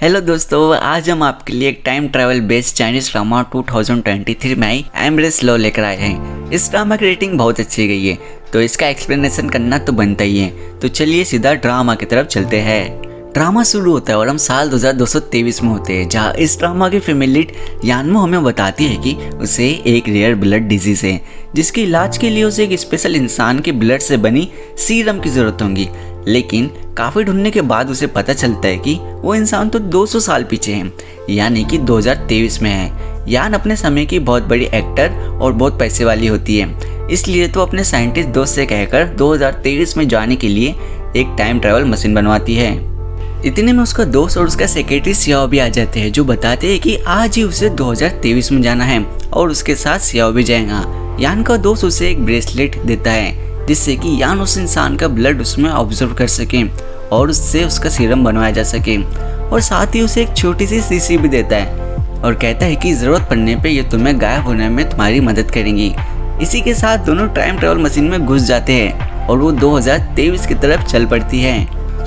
Hello दोस्तों, आज हम आपके लिए एक time travel based Chinese drama 2023 में आई एम्ब्रेस लॉ लेकर आए हैं। इस ड्रामा की रेटिंग बहुत अच्छी गई है, तो इसका एक्सप्लेनेशन करना तो बनता ही है। तो चलिए सीधा ड्रामा की तरफ चलते हैं। ड्रामा शुरू होता है और हम साल 2223 में होते हैं, जहाँ इस ड्रामा की फीमेल लीड यानमो हमें बताती है कि उसे एक रेयर ब्लड डिजीज है, जिसके इलाज के लिए उसे एक स्पेशल इंसान के ब्लड से बनी सीरम की जरूरत होगी। लेकिन काफ़ी ढूंढने के बाद उसे पता चलता है कि वो इंसान तो 200 साल पीछे है, यानी कि 2023 में है। यान अपने समय की बहुत बड़ी एक्टर और बहुत पैसे वाली होती है, इसलिए तो अपने साइंटिस्ट दोस्त से कहकर 2023 में जाने के लिए एक टाइम ट्रैवल मशीन बनवाती है। इतने में उसका दोस्त और उसका सेक्रेटरी सियाओ भी आ जाते हैं, जो बताते हैं कि आज ही उसे 2023 में जाना है और उसके साथ सियाओ भी जाएगा। यान का दोस्त उसे एक ब्रेसलेट देता है, जिससे कि यान उस इंसान का ब्लड उसमें ऑब्जर्व कर सके और उससे उसका सीरम बनवाया जा सके। और साथ ही उसे एक छोटी सी शीशी भी देता है और कहता है कि ज़रूरत पड़ने पे ये तुम्हें गायब होने में तुम्हारी मदद करेंगी। इसी के साथ दोनों टाइम ट्रैवल मशीन में घुस जाते हैं और वो 2023 की तरफ चल पड़ती है।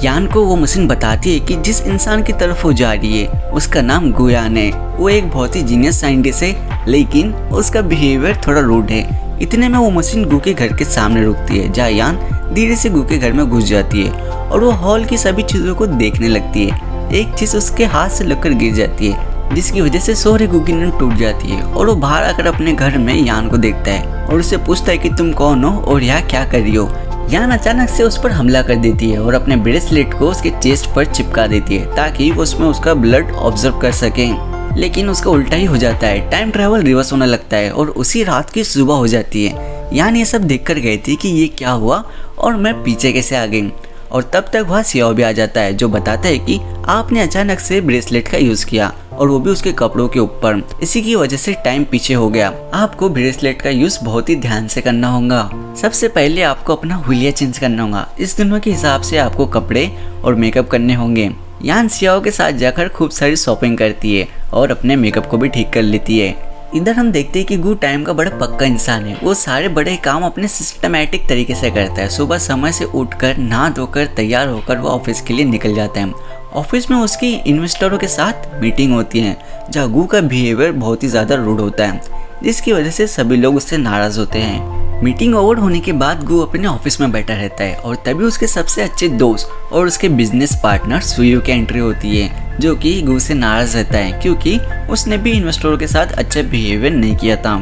यान को वो मशीन बताती है कि जिस इंसान की तरफ वो जा रही है उसका नाम गुयान है। वो एक बहुत ही जीनियस साइंटिस्ट है, लेकिन उसका बिहेवियर थोड़ा रूड है। इतने में वो मशीन गु के घर के सामने रुकती है, जहाँ यान धीरे से गु के घर में घुस जाती है और वो हॉल की सभी चीज़ों को देखने लगती है। एक चीज़ उसके हाथ से लगकर गिर जाती है, जिसकी वजह से सोरे गु की नींद टूट जाती है और वो बाहर आकर अपने घर में यान को देखता है और उससे पूछता है कि तुम कौन हो और यहाँ क्या कर रही हो। यान अचानक से उस पर हमला कर देती है और अपने ब्रेसलेट को उसके चेस्ट पर चिपका देती है, ताकि वो उसमें उसका ब्लड ऑब्जर्व कर सके। लेकिन उसका उल्टा ही हो जाता है, टाइम ट्रैवल रिवर्स होने लगता है और उसी रात की सुबह हो जाती है। यान ये सब देखकर गई थी कि ये क्या हुआ और मैं पीछे कैसे आ गई। और तब तक वहाँ सियाओ भी आ जाता है, जो बताता है कि आपने अचानक से ब्रेसलेट का यूज किया और वो भी उसके कपड़ों के ऊपर। इसी की वजह से टाइम पीछे हो गया। आपको ब्रेसलेट का यूज बहुत ही ध्यान से करना होगा। सबसे पहले आपको अपना हुलिया चेंज करना होगा। इस दिनों के हिसाब से आपको कपड़े और मेकअप करने होंगे। यान सियाओ के साथ जाकर खूब सारी शॉपिंग करती है और अपने मेकअप को भी ठीक कर लेती है। इधर हम देखते हैं कि गु टाइम का बड़ा पक्का इंसान है। वो सारे बड़े काम अपने सिस्टमैटिक तरीके से करता है। सुबह समय से उठकर नहा धोकर तैयार होकर वो ऑफिस के लिए निकल जाता है। ऑफिस में उसकी इन्वेस्टरों के साथ मीटिंग होती है, जहाँ गु का बिहेवियर बहुत ही ज़्यादा रूड होता है, जिसकी वजह से सभी लोग उससे नाराज़ होते हैं। मीटिंग ओवर होने के बाद गु अपने ऑफिस में बैठा रहता है और तभी उसके सबसे अच्छे दोस्त और उसके बिजनेस पार्टनर सुयू की एंट्री होती है, जो कि गु से नाराज रहता है क्योंकि उसने भी इन्वेस्टरों के साथ अच्छा बिहेवियर नहीं किया था।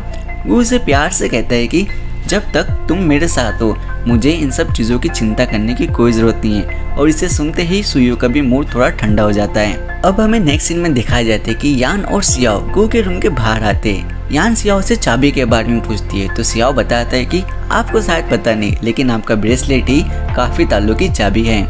गु उसे प्यार से कहता है कि जब तक तुम मेरे साथ हो मुझे इन सब चीज़ों की चिंता करने की कोई ज़रूरत नहीं है। और इसे सुनते ही सुयू का भी मूड थोड़ा ठंडा हो जाता है। अब हमें नेक्स्ट सीन में दिखाया जाता है कि यान और सियाओ गु के रूम के बाहर आते हैं। यान सियाओ से चाबी के बारे में पूछती है, तो सियाओ बताता है कि आपको शायद पता नहीं, लेकिन आपका ब्रेसलेट ही काफ़ी तालों की चाबी है।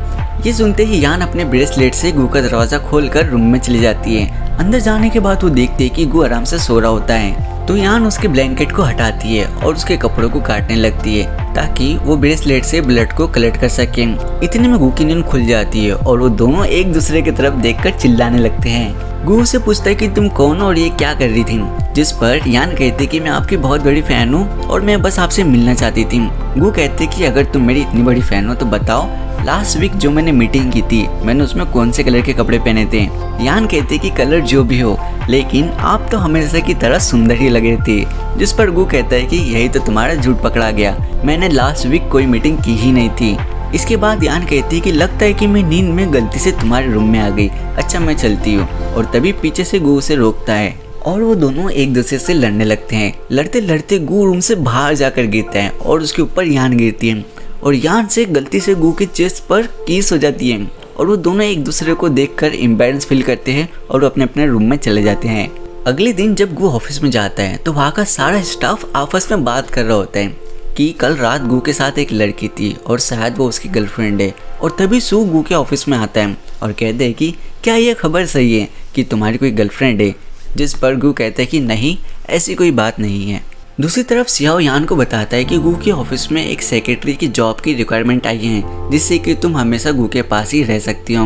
ये सुनते ही यान अपने ब्रेसलेट से गु का दरवाज़ा खोलकर रूम में चली जाती है। अंदर जाने के बाद वो देखते हैं कि गु आराम से सो रहा होता है, तो यान उसके ब्लैंकेट को हटाती है और उसके कपड़ों को काटने लगती है, ताकि वो ब्रेसलेट से ब्लड को कलेक्ट कर सके। इतने में गु की नींद खुल जाती है और वो दोनों एक दूसरे की तरफ देखकर चिल्लाने लगते हैं। गु से पूछता है कि तुम कौन हो और ये क्या कर रही थी, जिस पर यान कहते कि मैं आपकी बहुत बड़ी फैन हूँ और मैं बस आपसे मिलना चाहती थी। गु कहते कि अगर तुम मेरी इतनी बड़ी फैन हो तो बताओ लास्ट वीक जो मैंने मीटिंग की थी मैंने उसमें कौन से कलर के कपड़े पहने थे। यान कहते कि कलर जो भी हो, लेकिन आप तो हमेशा की तरह सुंदर ही लग रहे थे। जिस पर गु कहता है कि यही तो तुम्हारा झूठ पकड़ा गया, मैंने लास्ट वीक कोई मीटिंग की ही नहीं थी। इसके बाद यान कहती है कि लगता है कि मैं नींद में गलती से तुम्हारे रूम में आ गई, अच्छा मैं चलती हूँ। और तभी पीछे से गु उसे रोकता है और वो दोनों एक दूसरे से लड़ने लगते हैं। लड़ते लड़ते गु रूम से बाहर जाकर गिरता है और उसके ऊपर यान गिरती है और यान से गलती से गु के चेस्ट पर किस हो जाती है और वो दोनों एक दूसरे को देखकर एम्बैरेंस फील करते हैं और वो अपने अपने रूम में चले जाते हैं। अगले दिन जब गु ऑफिस में जाता है तो वहाँ का सारा स्टाफ आपस में बात कर रहा होता है कि कल रात गु के साथ एक लड़की थी और शायद वो उसकी गर्लफ्रेंड है। और तभी सू गु के ऑफिस में आता है और कहते हैं कि क्या ये खबर सही है कि तुम्हारी कोई गर्लफ्रेंड है, जिस पर गु कहता है कि नहीं, ऐसी कोई बात नहीं है। दूसरी तरफ सियाओ यान को बताता है कि गु के ऑफिस में एक सेक्रेटरी की जॉब की रिक्वायरमेंट आई है, जिससे कि तुम हमेशा गु के पास ही रह सकती हो।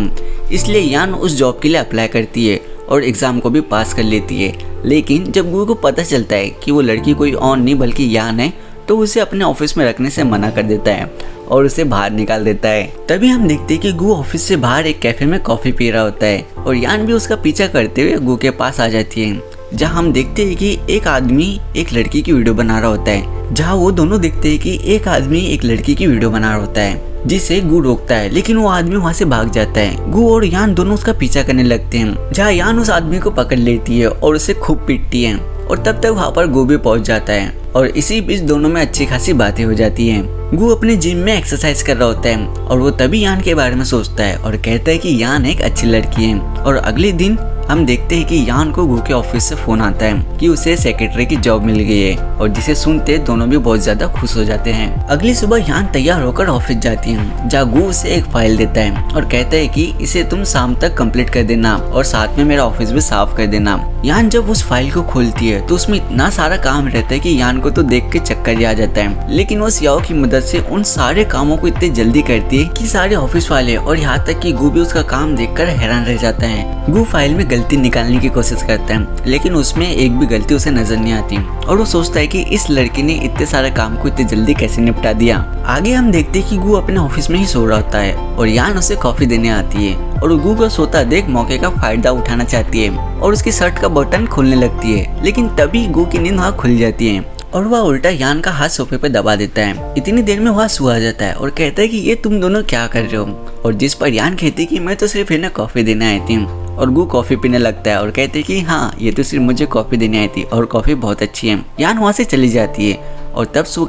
इसलिए यान उस जॉब के लिए अप्लाई करती है और एग्ज़ाम को भी पास कर लेती है। लेकिन जब गु को पता चलता है कि वो लड़की कोई और नहीं बल्कि यान है, तो उसे अपने ऑफिस में रखने से मना कर देता है और उसे बाहर निकाल देता है। तभी हम देखते हैं कि गु ऑफिस से बाहर एक कैफे में कॉफी पी रहा होता है और यान भी उसका पीछा करते हुए गु के पास आ जाती है, जहाँ हम देखते हैं कि एक आदमी एक लड़की की वीडियो बना रहा होता है। जहाँ वो दोनों देखते हैं कि एक आदमी एक लड़की की वीडियो बना रहा होता है, जिसे गु रोकता है, लेकिन वो आदमी वहाँ से भाग जाता है। गु और यान दोनों उसका पीछा करने लगते हैं, जहाँ यान उस आदमी को पकड़ लेती है और उसे खूब पीटती है। और तब तक वहाँ पर गु भी पहुँच जाता है और इसी बीच दोनों में अच्छी खासी बातें हो जाती हैं। गु अपने जिम में एक्सरसाइज कर रहा होता है और वो तभी यान के बारे में सोचता है और कहता है कि यान एक अच्छी लड़की है। और अगले दिन हम देखते हैं कि यान को गु के ऑफिस से फोन आता है कि उसे सेक्रेटरी की जॉब मिल गई है और जिसे सुनते दोनों भी बहुत ज्यादा खुश हो जाते हैं। अगली सुबह यान तैयार होकर ऑफिस जाती है, जहाँ गु उसे एक फाइल देता है और कहता है कि इसे तुम शाम तक कंप्लीट कर देना और साथ में मेरा ऑफिस भी साफ कर देना। यान जब उस फाइल को खोलती है तो उसमें इतना सारा काम रहता है कि यान को तो देख के चक्कर ही आ जाता है, लेकिन वो सियाओ की मदद से उन सारे कामों को इतने जल्दी करती है कि सारे ऑफिस वाले और यहाँ तक कि गु भी उसका काम देखकर हैरान रह जाता है। गु फाइल में गलती निकालने की कोशिश करता है, लेकिन उसमें एक भी गलती उसे नजर नहीं आती और वो सोचता है कि इस लड़की ने इतने सारे काम को इतने जल्दी कैसे निपटा दिया। आगे हम देखते हैं कि गु अपने ऑफिस में ही सो रहा होता है और यान उसे कॉफी देने आती है और गु को सोता देख मौके का फायदा उठाना चाहती है और उसकी शर्ट का बटन खोलने लगती है, लेकिन तभी गु की नींद वहाँ खुल जाती है और वह उल्टा यान का हाथ सोफे पे दबा देता है। इतनी देर में वह सो जाता है और कहता है कि ये तुम दोनों क्या कर रहे हो, और जिस पर यान कहती है कि मैं तो सिर्फ इन्हें कॉफी देने आई थी। और गु कॉफी पीने लगता है और कहते हैं कि हाँ ये तो सिर्फ मुझे कॉफी देने आई थी और कॉफी बहुत अच्छी है। यान वहाँ से चली जाती है और तब सू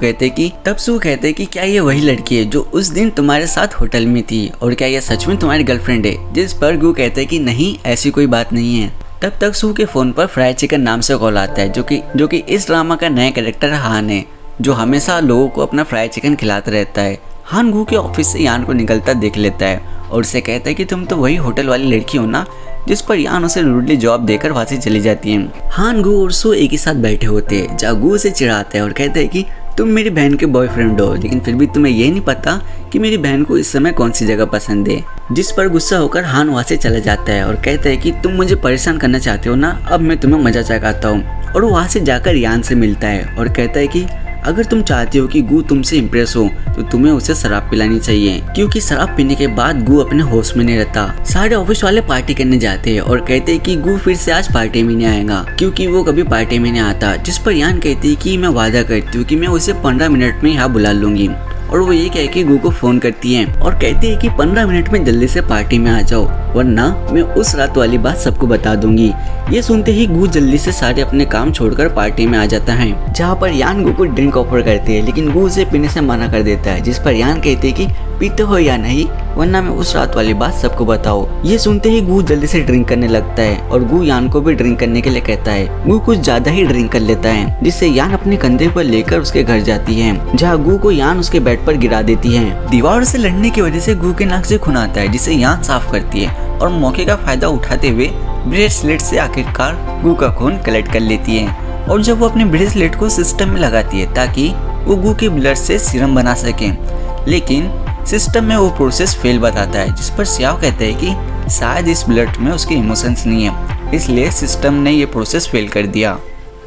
कहते कि क्या ये वही लड़की है जो उस दिन तुम्हारे साथ होटल में थी, और क्या ये सच में तुम्हारी गर्लफ्रेंड है? जिस पर गु कहते हैं कि नहीं ऐसी कोई बात नहीं है। तब तक सू के फोन पर फ्राइड चिकन नाम से कॉल आता है, जो कि इस ड्रामा का नया कैरेक्टर हान है, जो हमेशा लोगों को अपना फ्राइड चिकन खिलाता रहता है। हान गु के ऑफिस से यान को निकलता देख लेता है और उसे कहता है कि तुम तो वही होटल वाली लड़की हो ना, जिस पर यान उसे रूडली जॉब देकर वहां से चली जाती है। हान गु और सू एक ही साथ बैठे होते हैं, जहाँ गु उसे चिढ़ाता है और कहते हैं कि तुम मेरी बहन के बॉयफ्रेंड हो, लेकिन फिर भी तुम्हें ये नहीं पता कि मेरी बहन को इस समय कौन सी जगह पसंद है। जिस पर गुस्सा होकर हान वहाँ से चला जाता है और कहता है कि तुम मुझे परेशान करना चाहते हो ना, अब मैं तुम्हें मजा चखाता हूँ। और वो वहाँ से जाकर यान से मिलता है और कहता है कि अगर तुम चाहते हो कि गु तुमसे इम्प्रेस हो तो तुम्हें उसे शराब पिलानी चाहिए, क्योंकि शराब पीने के बाद गु अपने होश में नहीं रहता। सारे ऑफिस वाले पार्टी करने जाते हैं और कहते हैं कि गु फिर से आज पार्टी में नहीं आएगा, क्योंकि वो कभी पार्टी में नहीं आता। जिस पर यान कहती है कि मैं वादा करती हूँ कि मैं उसे 15 मिनट में यहाँ बुला लूंगी। और वो ये कह के गु को फोन करती है और कहती है कि 15 मिनट में जल्दी से पार्टी में आ जाओ, वरना मैं उस रात वाली बात सबको बता दूंगी। ये सुनते ही गु जल्दी से सारे अपने काम छोड़कर पार्टी में आ जाता है, जहाँ पर यान गु को ड्रिंक ऑफर करती है, लेकिन गु उसे पीने से मना कर देता है। जिस पर यान कहती है कि पीते हो या नहीं, वरना मैं उस रात वाली बात सबको बताओ। ये सुनते ही गु जल्दी से ड्रिंक करने लगता है और गु यान को भी ड्रिंक करने के लिए कहता है। गु कुछ ज्यादा ही ड्रिंक कर लेता है, जिससे यान अपने कंधे पर लेकर उसके घर जाती है, जहाँ गु को यान उसके बेड पर गिरा देती है। दीवार से लड़ने की वजह से गु के नाक से खून आता है, जिसे यान साफ करती है और मौके का फायदा उठाते हुए ब्रेसलेट से आखिरकार गु का खून कलेक्ट कर लेती है। और जब वो अपने ब्रेसलेट को सिस्टम में लगाती है ताकि वो गु के ब्लड से सीरम बना सके, लेकिन सिस्टम में वो प्रोसेस फेल बताता है। जिस पर सियाओ कहते हैं कि शायद इस ब्लड में उसके इमोशंस नहीं है, इसलिए सिस्टम ने ये प्रोसेस फेल कर दिया।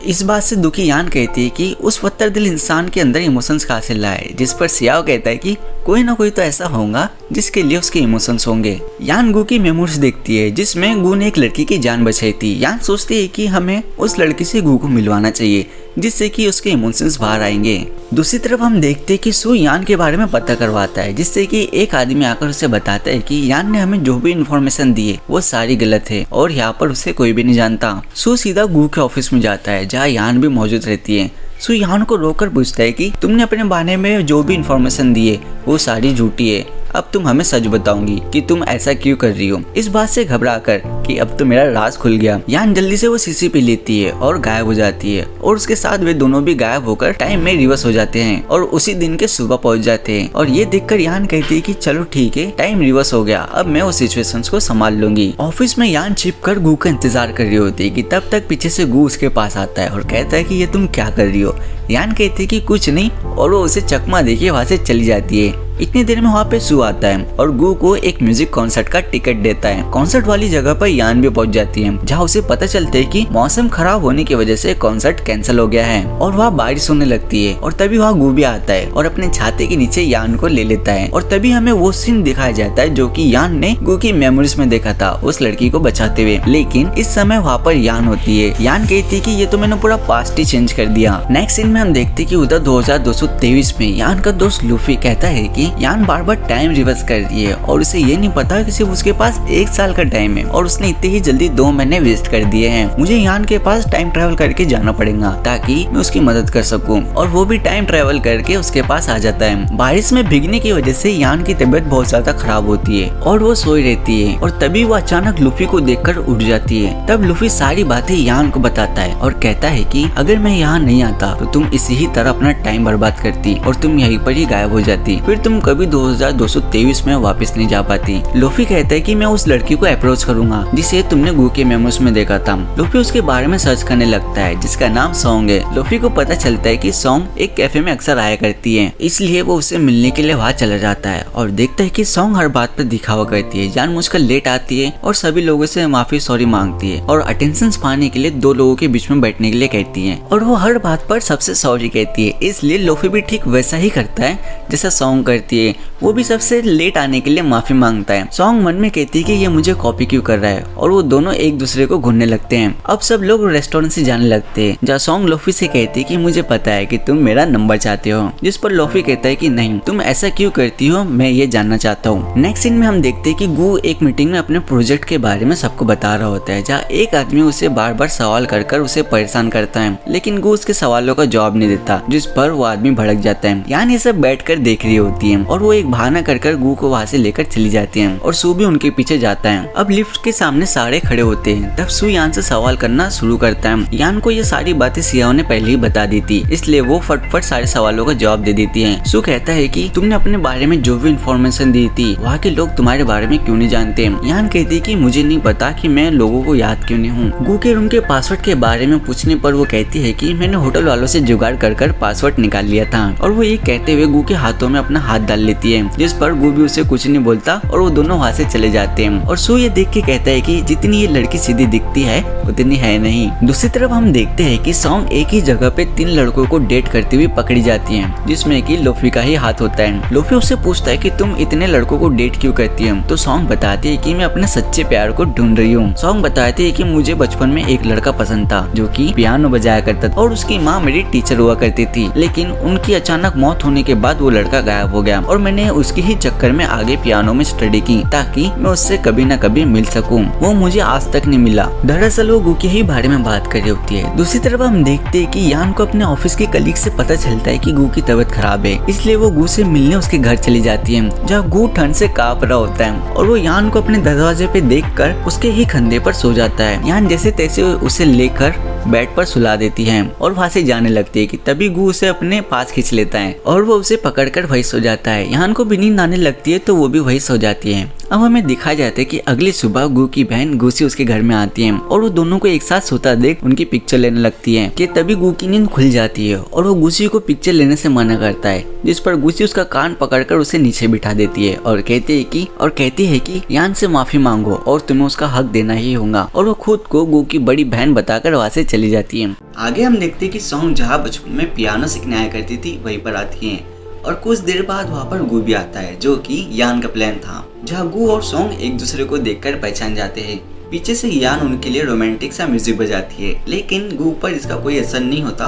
इस बात से दुखी यान कहती है कि उस पत्थर दिल इंसान के अंदर इमोशंस कहाँ से लाए। जिस पर सियाओ कहता है कि कोई ना कोई तो ऐसा होगा जिसके लिए उसके इमोशंस होंगे। यान गु की मेमोरीज देखती है, जिसमें गु ने एक लड़की की जान बचाई थी। यान सोचती है कि हमें उस लड़की से गु को मिलवाना चाहिए, जिससे कि उसके इमोशंस बाहर आएंगे। दूसरी तरफ हम देखते हैं कि सू यान के बारे में पता करवाता है, जिससे कि एक आदमी आकर उसे बताता है कि यान ने हमें जो भी इन्फॉर्मेशन दी है वो सारी गलत है और यहाँ पर उसे कोई भी नहीं जानता। सू सीधा गु के ऑफिस में जाता है, जहाँ यान भी मौजूद रहती है। सू यान को रोककर पूछता है कि तुमने अपने बारे में जो भी इन्फॉर्मेशन दी है वो सारी झूठी है, अब तुम हमें सच बताओगी कि तुम ऐसा क्यों कर रही हो। इस बात से घबराकर कि अब तो मेरा राज खुल गया, यान जल्दी से वो शीशी पी लेती है और गायब हो जाती है, और उसके साथ वे दोनों भी गायब होकर टाइम में रिवर्स हो जाते हैं और उसी दिन के सुबह पहुंच जाते हैं। और ये देखकर यान कहती है कि चलो ठीक है, टाइम रिवर्स हो गया, अब मैं उस सिचुएशंस को संभाल लूंगी। ऑफिस में यान छिपकर गु का इंतजार कर रही होती है कि तब तक पीछे से गु उसके पास आता है और कहता है कि ये तुम क्या कर रही हो, यान कहती है कि कुछ नहीं और वो उसे चकमा देके वहाँ से चली जाती है। इतनी देर में वहाँ पे सू आता है और गू को एक म्यूजिक कॉन्सर्ट का टिकट देता है। कॉन्सर्ट वाली जगह पर यान भी पहुँच जाती है, जहाँ उसे पता चलता है कि मौसम खराब होने की वजह से कॉन्सर्ट कैंसिल हो गया है और वहाँ बारिश होने लगती है। और तभी वहाँ गू भी आता है और अपने छाते के नीचे यान को ले लेता है। और तभी हमें वो सीन दिखाया जाता है जो कि यान ने गू की मेमोरीज में देखा था उस लड़की को बचाते हुए। लेकिन इस समय वहाँ पर यान होती है। यान कहती है कि ये तो मैंने पूरा पास्ट ही चेंज कर दिया। नेक्स्ट सीन में हम देखते हैं कि उधर 2223 में यान का दोस्त लूफी कहता है कि यान बार बार टाइम रिवर्स कर रही है और उसे ये नहीं पता कि सिर्फ उसके पास 1 साल का टाइम है और उसने इतने ही जल्दी 2 महीने वेस्ट कर दिए हैं। मुझे यान के पास टाइम ट्रेवल करके जाना पड़ेगा ताकि मैं उसकी मदद कर सकूं। और वो भी टाइम ट्रेवल करके उसके पास आ जाता है। बारिश में भीगने की वजह से यान की तबीयत बहुत ज्यादा खराब होती है और वो सोई रहती है। और तभी वो अचानक लूफी को देखकर उठ जाती है। तब लूफी सारी बातें यान को बताता है और कहता है कि अगर मैं यहाँ नहीं आता तो तुम इसी ही तरह अपना टाइम बर्बाद करती और तुम यहीं पर ही गायब हो जाती, फिर तुम कभी 2223 में वापस नहीं जा पाती। लूफी कहता है कि मैं उस लड़की को अप्रोच करूंगा जिसे तुमने गू के मेमोस में देखा था। लूफी उसके बारे में सर्च करने लगता है जिसका नाम सॉन्ग है। लूफी को पता चलता है कि सॉन्ग एक कैफे में अक्सर आया करती है, इसलिए वो उससे मिलने के लिए वहाँ चला जाता है और देखता है कि सॉन्ग हर बात पर दिखावा करती है, जानबूझकर लेट आती है और सभी लोगों से माफी सॉरी मांगती है और अटेंशन पाने के लिए 2 लोगों के बीच में बैठने के लिए कहती है और वो हर बात पर सबसे सॉरी कहती है। इसलिए लूफी भी ठीक वैसा ही करता है जैसा सॉन्ग करती है, वो भी सबसे लेट आने के लिए माफी मांगता है। सॉन्ग मन में कहती है कि ये मुझे कॉपी क्यों कर रहा है और वो दोनों एक दूसरे को घूरने लगते हैं। अब सब लोग रेस्टोरेंट से जाने लगते हैं जहाँ सॉन्ग लूफी से कहती है कि मुझे पता है कि तुम मेरा नंबर चाहते हो, जिस पर लूफी कहता है कि नहीं, तुम ऐसा क्यों करती हो, मैं ये जानना चाहता हूँ। नेक्स्ट सीन में हम देखते हैं कि गू एक मीटिंग में अपने प्रोजेक्ट के बारे में सबको बता रहा होता है, जहाँ एक आदमी उसे बार बार सवाल कर उसे परेशान करता है, लेकिन गू उसके सवालों का जवाब नहीं देता, जिस पर वो आदमी भड़क जाता है। यानी ये सब बैठकर देख रही होती है और वो एक बहाना कर गू को वहाँ से लेकर चली जाती है और सू भी उनके पीछे जाता है। अब लिफ्ट के सामने सारे खड़े होते हैं, तब सू यान से सवाल करना शुरू करता है। यान को ये सारी बातें सियाओं ने पहले ही बता दी थी, इसलिए वो फटफट सारे सवालों का जवाब दे देती है। सू कहता है कि तुमने अपने बारे में जो भी इंफॉर्मेशन दी थी वहाँ के लोग तुम्हारे बारे में क्यों नहीं जानते। यान कहती है कि मुझे नहीं पता कि मैं लोगों को याद क्यों नहीं हूँ। गू के रूम के पासवर्ड के बारे में पूछने पर वो कहती है कि मैंने होटल वालों से जुगाड़ कर पासवर्ड निकाल लिया था और वो ये कहते हुए गू के हाथों में अपना हाथ डाल लेती है, जिस पर गू भी उसे कुछ नहीं बोलता और वो दोनों वहाँ से चले जाते हैं। और सू ये देख के कहता है कि जितनी ये लड़की सीधी दिखती है उतनी है नहीं। दूसरी तरफ हम देखते हैं कि सॉन्ग एक ही जगह पे 3 लड़कों को डेट करती हुई पकड़ी जाती है, जिसमें कि लूफी का ही हाथ होता है। लूफी उससे पूछता है कि तुम इतने लड़कों को डेट क्यों करती है, तो सॉन्ग बताती है कि मैं अपने सच्चे प्यार को ढूंढ रही हूँ। सॉन्ग बताती है कि मुझे बचपन में एक लड़का पसंद था जो कि पियानो बजाया करता था और उसकी माँ मेरी टीचर हुआ करती थी, लेकिन उनकी अचानक मौत होने के बाद वो लड़का गायब हो गया और मैंने उसके ही चक्कर में आगे पियानो में स्टडी की ताकि मैं उससे कभी न कभी मिल सकूं। वो मुझे आज तक नहीं मिला। दरअसल वो गू के ही बारे में बात कर रही होती है। दूसरी तरफ हम देखते हैं कि यान को अपने ऑफिस के कलीग से पता चलता है कि गू की तबीयत खराब है, इसलिए वो गू से मिलने उसके घर चली जाती है, जहाँ गू ठंड से कांप रहा होता है और वो यान को अपने दरवाजे पे देखकर उसके ही कंधे पर सो जाता है। यान जैसे तैसे उसे लेकर बेड पर सुला देती है और वहाँ से जाने लगती है कि तभी गू उसे अपने पास खींच लेता है और वो उसे पकड़कर वही सो जाता है। यान को भी नींद आने लगती है तो वो भी वही सो जाती है। अब हमें दिखाया जाता है कि अगली सुबह गू की बहन गुसी उसके घर में आती है और वो दोनों को एक साथ सोता देख उनकी पिक्चर लेने लगती है कि तभी गू की नींद खुल जाती है और वो गुसी को पिक्चर लेने से मना करता है, जिस पर गुसी उसका कान पकड़कर उसे नीचे बिठा देती है और कहती है कि यान से माफी मांगो और तुम्हें उसका हक देना ही होगा और वो खुद को गू की बड़ी बहन बताकर वहाँ से चली जाती है। आगे हम देखते हैं कि सॉन्ग जहाँ बचपन में पियानो सीखने आया करती थी वहीं पर आती है और कुछ देर बाद वहाँ पर गू भी आता है, जो कि यान का प्लान था, जहाँ गू और सॉन्ग एक दूसरे को देखकर पहचान जाते हैं। पीछे से यान उनके लिए रोमांटिक सा म्यूजिक बजाती है, लेकिन गू पर इसका कोई असर नहीं होता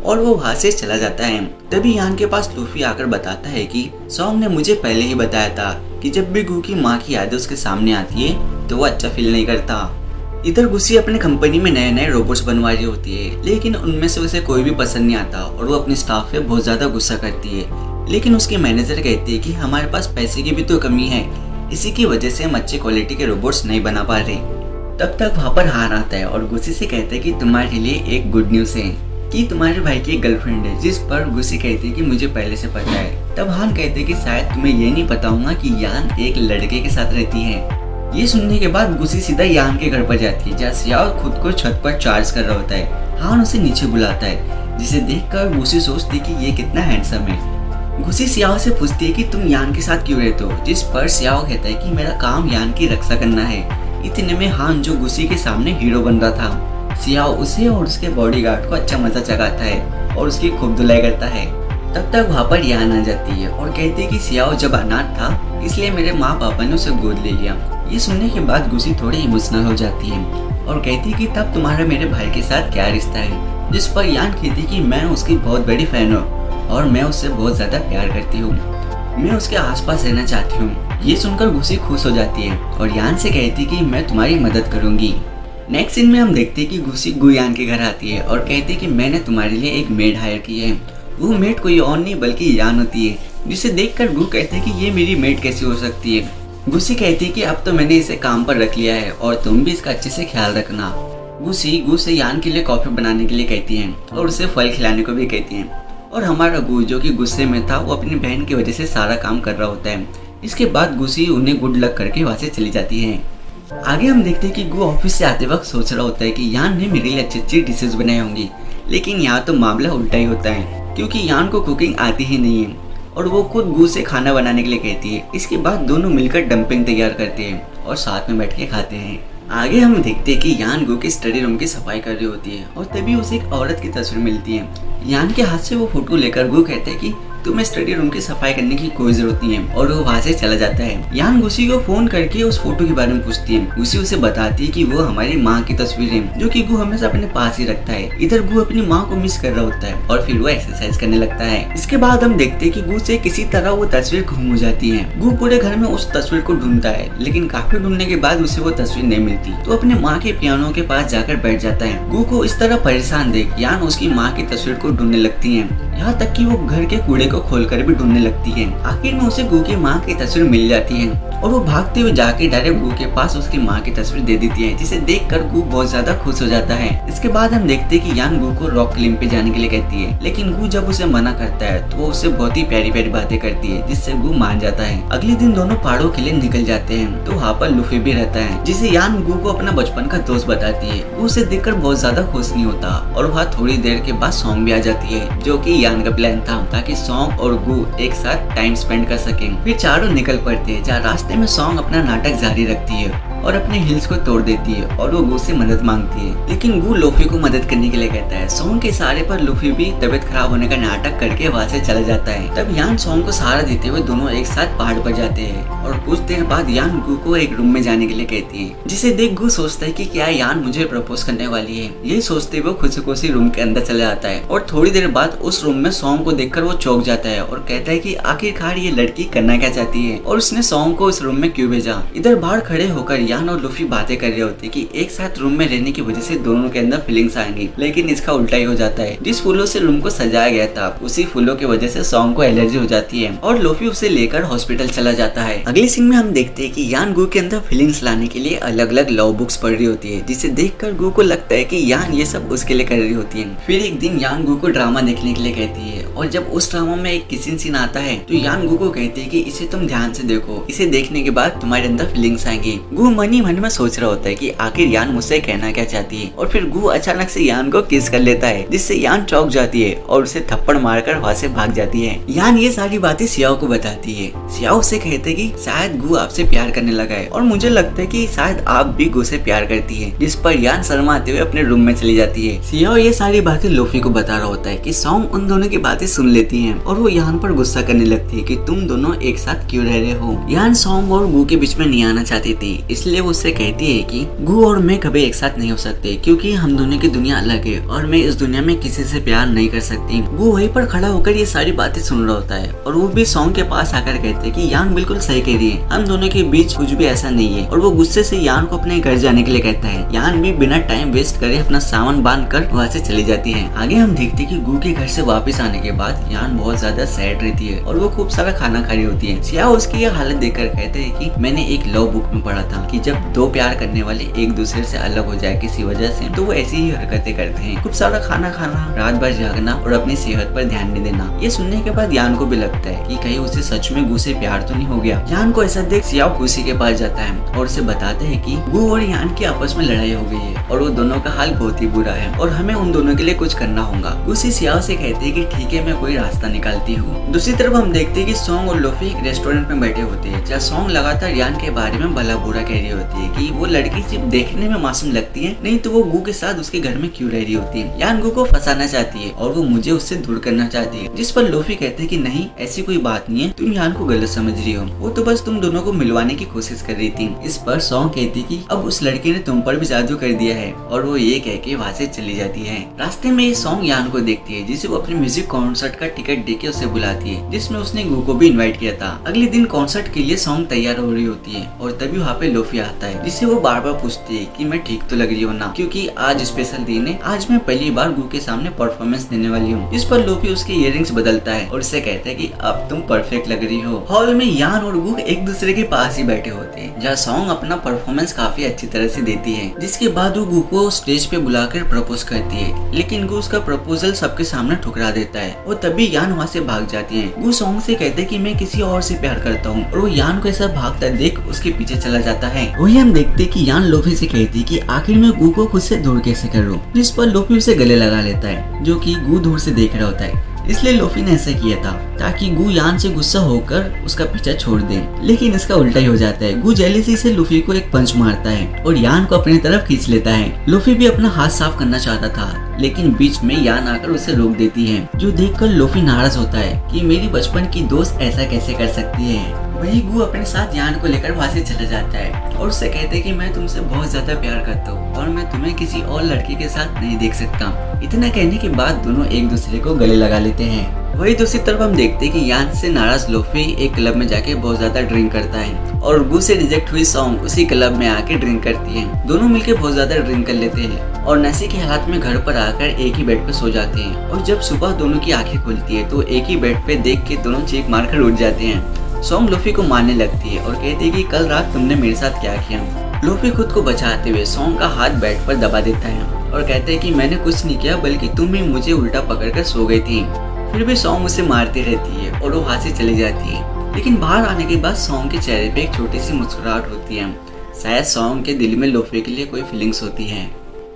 और वो वहाँ से चला जाता है। तभी यान के पास लूफी आकर बताता है कि सॉन्ग ने मुझे पहले ही बताया था कि जब भी गू की माँ की यादें उसके सामने आती है तो वो अच्छा फील नहीं करता। इधर गुसी अपने कंपनी में नए नए रोबोट्स बनवा रही होती है, लेकिन उनमें से उसे कोई भी पसंद नहीं आता और वो अपने स्टाफ पे बहुत ज्यादा गुस्सा करती है। लेकिन उसके मैनेजर कहते हैं कि हमारे पास पैसे की भी तो कमी है, इसी की वजह से हम अच्छी क्वालिटी के रोबोट्स नहीं बना पा रहे। तब तक वहाँ पर हार आता है और गुसी से कहते हैं कि तुम्हारे लिए एक गुड न्यूज है कि तुम्हारे भाई की एक गर्लफ्रेंड है, जिस पर गुसी कहती है कि मुझे पहले से पता है। तब हान कहते हैं कि शायद तुम्हें ये नहीं पता होगा कि यान एक लड़के के साथ रहती है। ये सुनने के बाद गुसी सीधा यान के घर पर जाती है, जहाँ सियाओ खुद को छत पर चार्ज कर रहा होता है। हान उसे नीचे बुलाता है, जिसे देखकर गुसी सोचती कि ये कितना हैंडसम है। गुसी सियाओ से पूछती है कि तुम यान के साथ क्यों रहते हो, जिस पर सियाओ कहता है कि मेरा काम यान की रक्षा करना है। इतने में हान, जो गुसी के सामने हीरो बन रहा था, सियाओ उसे और उसके बॉडीगार्ड को अच्छा मजा चगाता है और उसकी खूब धुलाई करता है। तब तक वहाँ पर यान आ जाती है और कहती है कि सियाओ जब अनाथ था इसलिए मेरे माँ पापा ने उसे गोद ले लिया। ये सुनने के बाद गुसी थोड़ी इमोशनल हो जाती है और कहती है कि तब तुम्हारा मेरे भाई के साथ क्या रिश्ता है। जिस पर यान कहती कि मैं उसकी बहुत बड़ी फैन हूँ और मैं उससे बहुत ज़्यादा प्यार करती हूँ, मैं उसके आसपास रहना चाहती हूँ। ये सुनकर गुसी खुश हो जाती है और यान से कहती कि मैं तुम्हारी मदद करूँगी। नेक्स्ट सीन में हम देखते हैं कि गुसी गु यान के घर आती है और कहती है कि मैंने तुम्हारे लिए एक मेड हायर की है। वो मेड कोई और नहीं बल्कि यान होती है, जिसे देखकर गु कहते हैं कि ये मेरी मेड कैसे हो सकती है। गुसी कहती है कि अब तो मैंने इसे काम पर रख लिया है और तुम भी इसका अच्छे से ख्याल रखना। गुसी गु से यान के लिए कॉफी बनाने के लिए कहती है और उसे फल खिलाने को भी कहती है। और हमारा गु, जो कि गुस्से में था, वो अपनी बहन की वजह से सारा काम कर रहा होता है। इसके बाद गुसी उन्हें गुड लक करके वहाँ से चली जाती है। आगे हम देखते हैं कि गु ऑफिस से आते वक्त सोच रहा होता है कि यान ने मेरे लिए अच्छी अच्छी डिशेज बनाई होंगी, लेकिन यहाँ तो मामला उल्टा ही होता है क्योंकि यान को कुकिंग आती ही नहीं है और वो खुद गु से खाना बनाने के लिए कहती है। इसके बाद दोनों मिलकर डंपिंग तैयार करते हैं और साथ में बैठ के खाते हैं। आगे हम देखते हैं कि यान गु के स्टडी रूम की सफाई कर रही होती है और तभी उसे एक औरत की तस्वीर मिलती है। यान के हाथ से वो फोटो लेकर गु कहते हैं कि तुम्हें स्टडी रूम की सफाई करने की कोई जरूरत नहीं है और वो वहाँ से चला जाता है। यान गुसी को फोन करके उस फोटो के बारे में पूछती है। गुसी उसे बताती है कि वो हमारी माँ की तस्वीर है, जो कि गु हमेशा अपने पास ही रखता है। इधर गु अपनी माँ को मिस कर रहा होता है और फिर वो एक्सरसाइज करने लगता है। इसके बाद हम देखते हैं कि गु से किसी तरह वो तस्वीर गुम हो जाती है। गु पूरे घर में उस तस्वीर को ढूंढता है, लेकिन काफी ढूंढने के बाद उसे वो तस्वीर नहीं मिलती, तो अपने माँ के पियानो के पास जाकर बैठ जाता है। गु को इस तरह परेशान देख यान उसकी माँ की तस्वीर को ढूंढने लगती है, यहाँ तक कि वो घर के कूड़े को खोलकर भी ढूंढने लगती है। आखिर में उसे गु की माँ की तस्वीर मिल जाती है और वो भागते हुए जाके डायरेक्ट गु के पास उसकी माँ की तस्वीर दे देती है, जिसे देखकर गु बहुत ज्यादा खुश हो जाता है। इसके बाद हम देखते हैं कि यान गु को रॉक क्लाइंब पे जाने के लिए कहती है, लेकिन गु जब उसे मना करता है तो वो उससे बहुत ही प्यारी प्यारी बातें करती है, जिससे गु मान जाता है। अगले दिन दोनों पहाड़ों के लिए निकल जाते हैं, तो वहाँ पर लूफी भी रहता है, जिसे यान गु को अपना बचपन का दोस्त बताती है। गु उसे देखकर बहुत ज्यादा खुश नहीं होता और वहाँ थोड़ी देर के बाद सॉन्ग भी आ जाती है, जो कि यान का प्लान था ताकि सॉन्ग और गु एक साथ टाइम स्पेंड कर सकें। फिर चारों निकल पड़ते हैं, जहाँ रास्ते में सॉन्ग अपना नाटक जारी रखती है और अपने हिल्स को तोड़ देती है और वो गु से मदद मांगती है, लेकिन गु लूफी को मदद करने के लिए कहता है। सॉन्ग के इशारे पर लूफी भी तबीयत खराब होने का नाटक करके वहाँ से चला जाता है। तब यान सॉन्ग को सहारा देते हुए दोनों एक साथ पहाड़ पर जाते हैं और कुछ देर बाद यान गु को एक रूम में जाने के लिए कहती है, जिसे देख गु सोचता है कि क्या यान मुझे प्रपोज करने वाली है। ये सोचते हुए खुशी खुशी रूम के अंदर चला जाता है और थोड़ी देर बाद उस रूम में सॉन्ग को देखकर वो चौंक जाता है और कहता है कि आखिरकार ये लड़की करना क्या चाहती है और उसने सॉन्ग को इस रूम में क्यों भेजा। इधर बाहर खड़े होकर यान और लूफी बातें कर रहे होते कि एक साथ रूम में रहने की वजह से दोनों के अंदर फीलिंग्स आएंगी, लेकिन इसका उल्टा ही हो जाता है। जिस फूलों से रूम को सजाया गया था उसी फूलों की वजह से सॉन्ग को एलर्जी हो जाती है और लूफी उसे लेकर हॉस्पिटल चला जाता है। अगले सीन में हम देखते हैं कि यान गु के अंदर फीलिंग्स लाने के लिए अलग अलग लव बुक्स पढ़ रही होती है, जिसे देखकर गु को लगता है कि यान ये सब उसके लिए कर रही होती है। फिर एक दिन यान गु को ड्रामा देखने के लिए कहती है और जब उस ड्रामा में एक किसिंग सीन आता है तो यान गु को कहती है कि इसे तुम ध्यान से देखो, इसे देखने के बाद तुम्हारे अंदर फीलिंग्स आएंगी। गु मन ही मन में सोच रहा होता है कि आखिर यान मुझसे कहना क्या चाहती है और फिर गु अचानक से यान को किस कर लेता है, जिससे यान चौंक जाती है और उसे थप्पड़ मारकर वहाँ से भाग जाती है। यान ये सारी बातें सियाओ को बताती है। सियाओ से कहते कि शायद गु आपसे प्यार करने लगा है और मुझे लगता है कि शायद आप भी गु से प्यार करती है, जिस पर यान शर्माते हुए अपने रूम में चली जाती है। सियाओ ये सारी बातें लूफी को बता रहा होता है कि सॉन्ग उन दोनों की बातें सुन लेती है और वो यान पर गुस्सा करने लगती है कि तुम दोनों एक साथ क्यों रह रहे हो। यान सॉन्ग और गु के बीच में नहीं आना चाहती थी, इसलिए वो उससे कहती है कि गु और मैं कभी एक साथ नहीं हो सकते क्योंकि हम दोनों की दुनिया अलग है और मैं इस दुनिया में किसी से प्यार नहीं कर सकती। गु वहीं पर खड़ा होकर ये सारी बातें सुन रहा होता है और वो भी सॉन्ग के पास आकर कहते हैं कि यान बिल्कुल सही कह रही है, हम दोनों के बीच कुछ भी ऐसा नहीं है। और वो गुस्से से यान को अपने घर जाने के लिए कहता है। यान भी बिना टाइम वेस्ट करे अपना सामान बांध कर वहाँ से चली जाती है। आगे हम देखते कि गु के घर से वापस आने के बाद यान बहुत ज्यादा सैड रहती है और वो खूब सारा खाना खा रही होती है। सियाओ उसकी यह हालत देखकर कहते हैं कि मैंने एक लव बुक में पढ़ा था कि जब दो प्यार करने वाले एक दूसरे से अलग हो जाए किसी वजह से, तो वो ऐसी ही हरकतें करते हैं। खूब सारा खाना खाना, रात भर जागना और अपनी सेहत पर ध्यान नहीं देना। ये सुनने के बाद यान को भी लगता है कि कहीं उसे सच में गू से प्यार तो नहीं हो गया। यान को ऐसा देख सियाओ गुसी के पास जाता है और उसे बताते हैं कि गू और यान की आपस में लड़ाई हो गई है और वो दोनों का हाल बहुत ही बुरा है और हमें उन दोनों के लिए कुछ करना होगा। गुसी सियाओ से कहती है कि ठीक है, मैं कोई रास्ता निकालती हूँ। दूसरी तरफ हम देखते हैं कि सोंग और लोफी एक रेस्टोरेंट में बैठे होते हैं, जहाँ सोंग लगातार यान के बारे में भला बुरा कह रही होती है कि वो लड़की सिर्फ देखने में मासूम लगती है, नहीं तो वो गू के साथ उसके घर में क्यों रह रही होती है। यान गू को फंसाना चाहती है और वो मुझे उससे दूर करना चाहती है, जिस पर लोफी कहते हैं कि नहीं, ऐसी कोई बात नहीं है, तुम यान को गलत समझ रही हो, वो तो बस तुम दोनों को मिलवाने की कोशिश कर रही थी। इस पर सोंग कहती कि अब उस लड़की ने तुम पर भी जादू कर दिया है और वो ये कह के वहाँ से चली जाती है। रास्ते में सोंग यान को देखती है, जिसे वो अपने म्यूजिक कॉन्सर्ट का टिकट देके उसे बुलाती है, जिसमें उसने गू को भी इनवाइट किया था। अगले दिन कॉन्सर्ट के लिए सोंग तैयार हो रही होती है और तभी वहाँ पे लोफी आता है, जिसे वो बार बार पूछती है कि मैं ठीक तो लग रही हूँ ना, क्योंकि आज स्पेशल दिन है, आज मैं पहली बार गू के सामने परफॉर्मेंस देने वाली हूँ। इस पर लोफी उसके इयररिंग्स बदलता है और उसे कहता है कि अब तुम परफेक्ट लग रही हो। हॉल में यान और गू एक दूसरे के पास ही बैठे होते हैं, जहाँ सोंग अपना परफॉर्मेंस काफी अच्छी तरह से देती है, जिसके बाद वो गू को स्टेज पे बुलाकर प्रपोज करती है, लेकिन गू उसका प्रपोजल सबके सामने ठुकरा देता है और तभी यान वहाँ से भाग जाती है। गू सोंग से कहते हैं कि मैं किसी और से प्यार करता हूँ और वो यान को ऐसा भागता देख उसके पीछे चला जाता है। वही हम देखते कि यान लोफी से कहती है कि आखिर मैं गू को खुद से दूर कैसे करूँ, जिस पर लोफी उसे गले लगा लेता है, जो कि गू दूर से देख रहा होता है। इसलिए लोफी ने ऐसा किया था ताकि गू यान से गुस्सा होकर उसका पीछा छोड़ दे, लेकिन इसका उल्टा ही हो जाता है। गू जेलसी से लोफी को एक पंच मारता है और यान को अपनी तरफ खींच लेता है। लोफी भी अपना हाथ साफ करना चाहता था, लेकिन बीच में यान आकर उसे रोक देती है, जो देखकर लोफी नाराज होता है कि मेरी बचपन की दोस्त ऐसा कैसे कर सकती है। वही गू अपने साथ यान को लेकर वहाँ से चला जाता है और उससे कहते हैं कि मैं तुमसे बहुत ज्यादा प्यार करता हूँ और मैं तुम्हें किसी और लड़की के साथ नहीं देख सकता। इतना कहने के बाद दोनों एक दूसरे को गले लगा लेते हैं। वही दूसरी तरफ हम देखते हैं कि यान से नाराज लोफी एक क्लब में जाके बहुत ज्यादा ड्रिंक करता है और गू से रिजेक्ट हुई सोंग उसी क्लब में आके ड्रिंक करती है। दोनों मिलकर बहुत ज्यादा ड्रिंक कर लेते हैं और नशे की हालत में घर पर आकर एक ही बेड पे सो जाते हैं और जब सुबह दोनों की आंखें खुलती है तो एक ही बेड पे देख के दोनों चीख मारकर उठ जाते हैं। सोंग लोफी को मारने लगती है और कहती है कि कल रात तुमने मेरे साथ क्या किया। लोफी खुद को बचाते हुए सोंग का हाथ बेड पर दबा देता है और कहते हैं कि मैंने कुछ नहीं किया, बल्कि तुम ही मुझे उल्टा पकड़कर सो गई थी। फिर भी सोंग उसे मारती रहती है और वो वहाँ से चली जाती है, लेकिन बाहर आने के बाद सोंग के चेहरे पे एक छोटी सी मुस्कुराहट होती है। शायद सोंग के दिल में लोफी के लिए कोई फीलिंग्स होती है।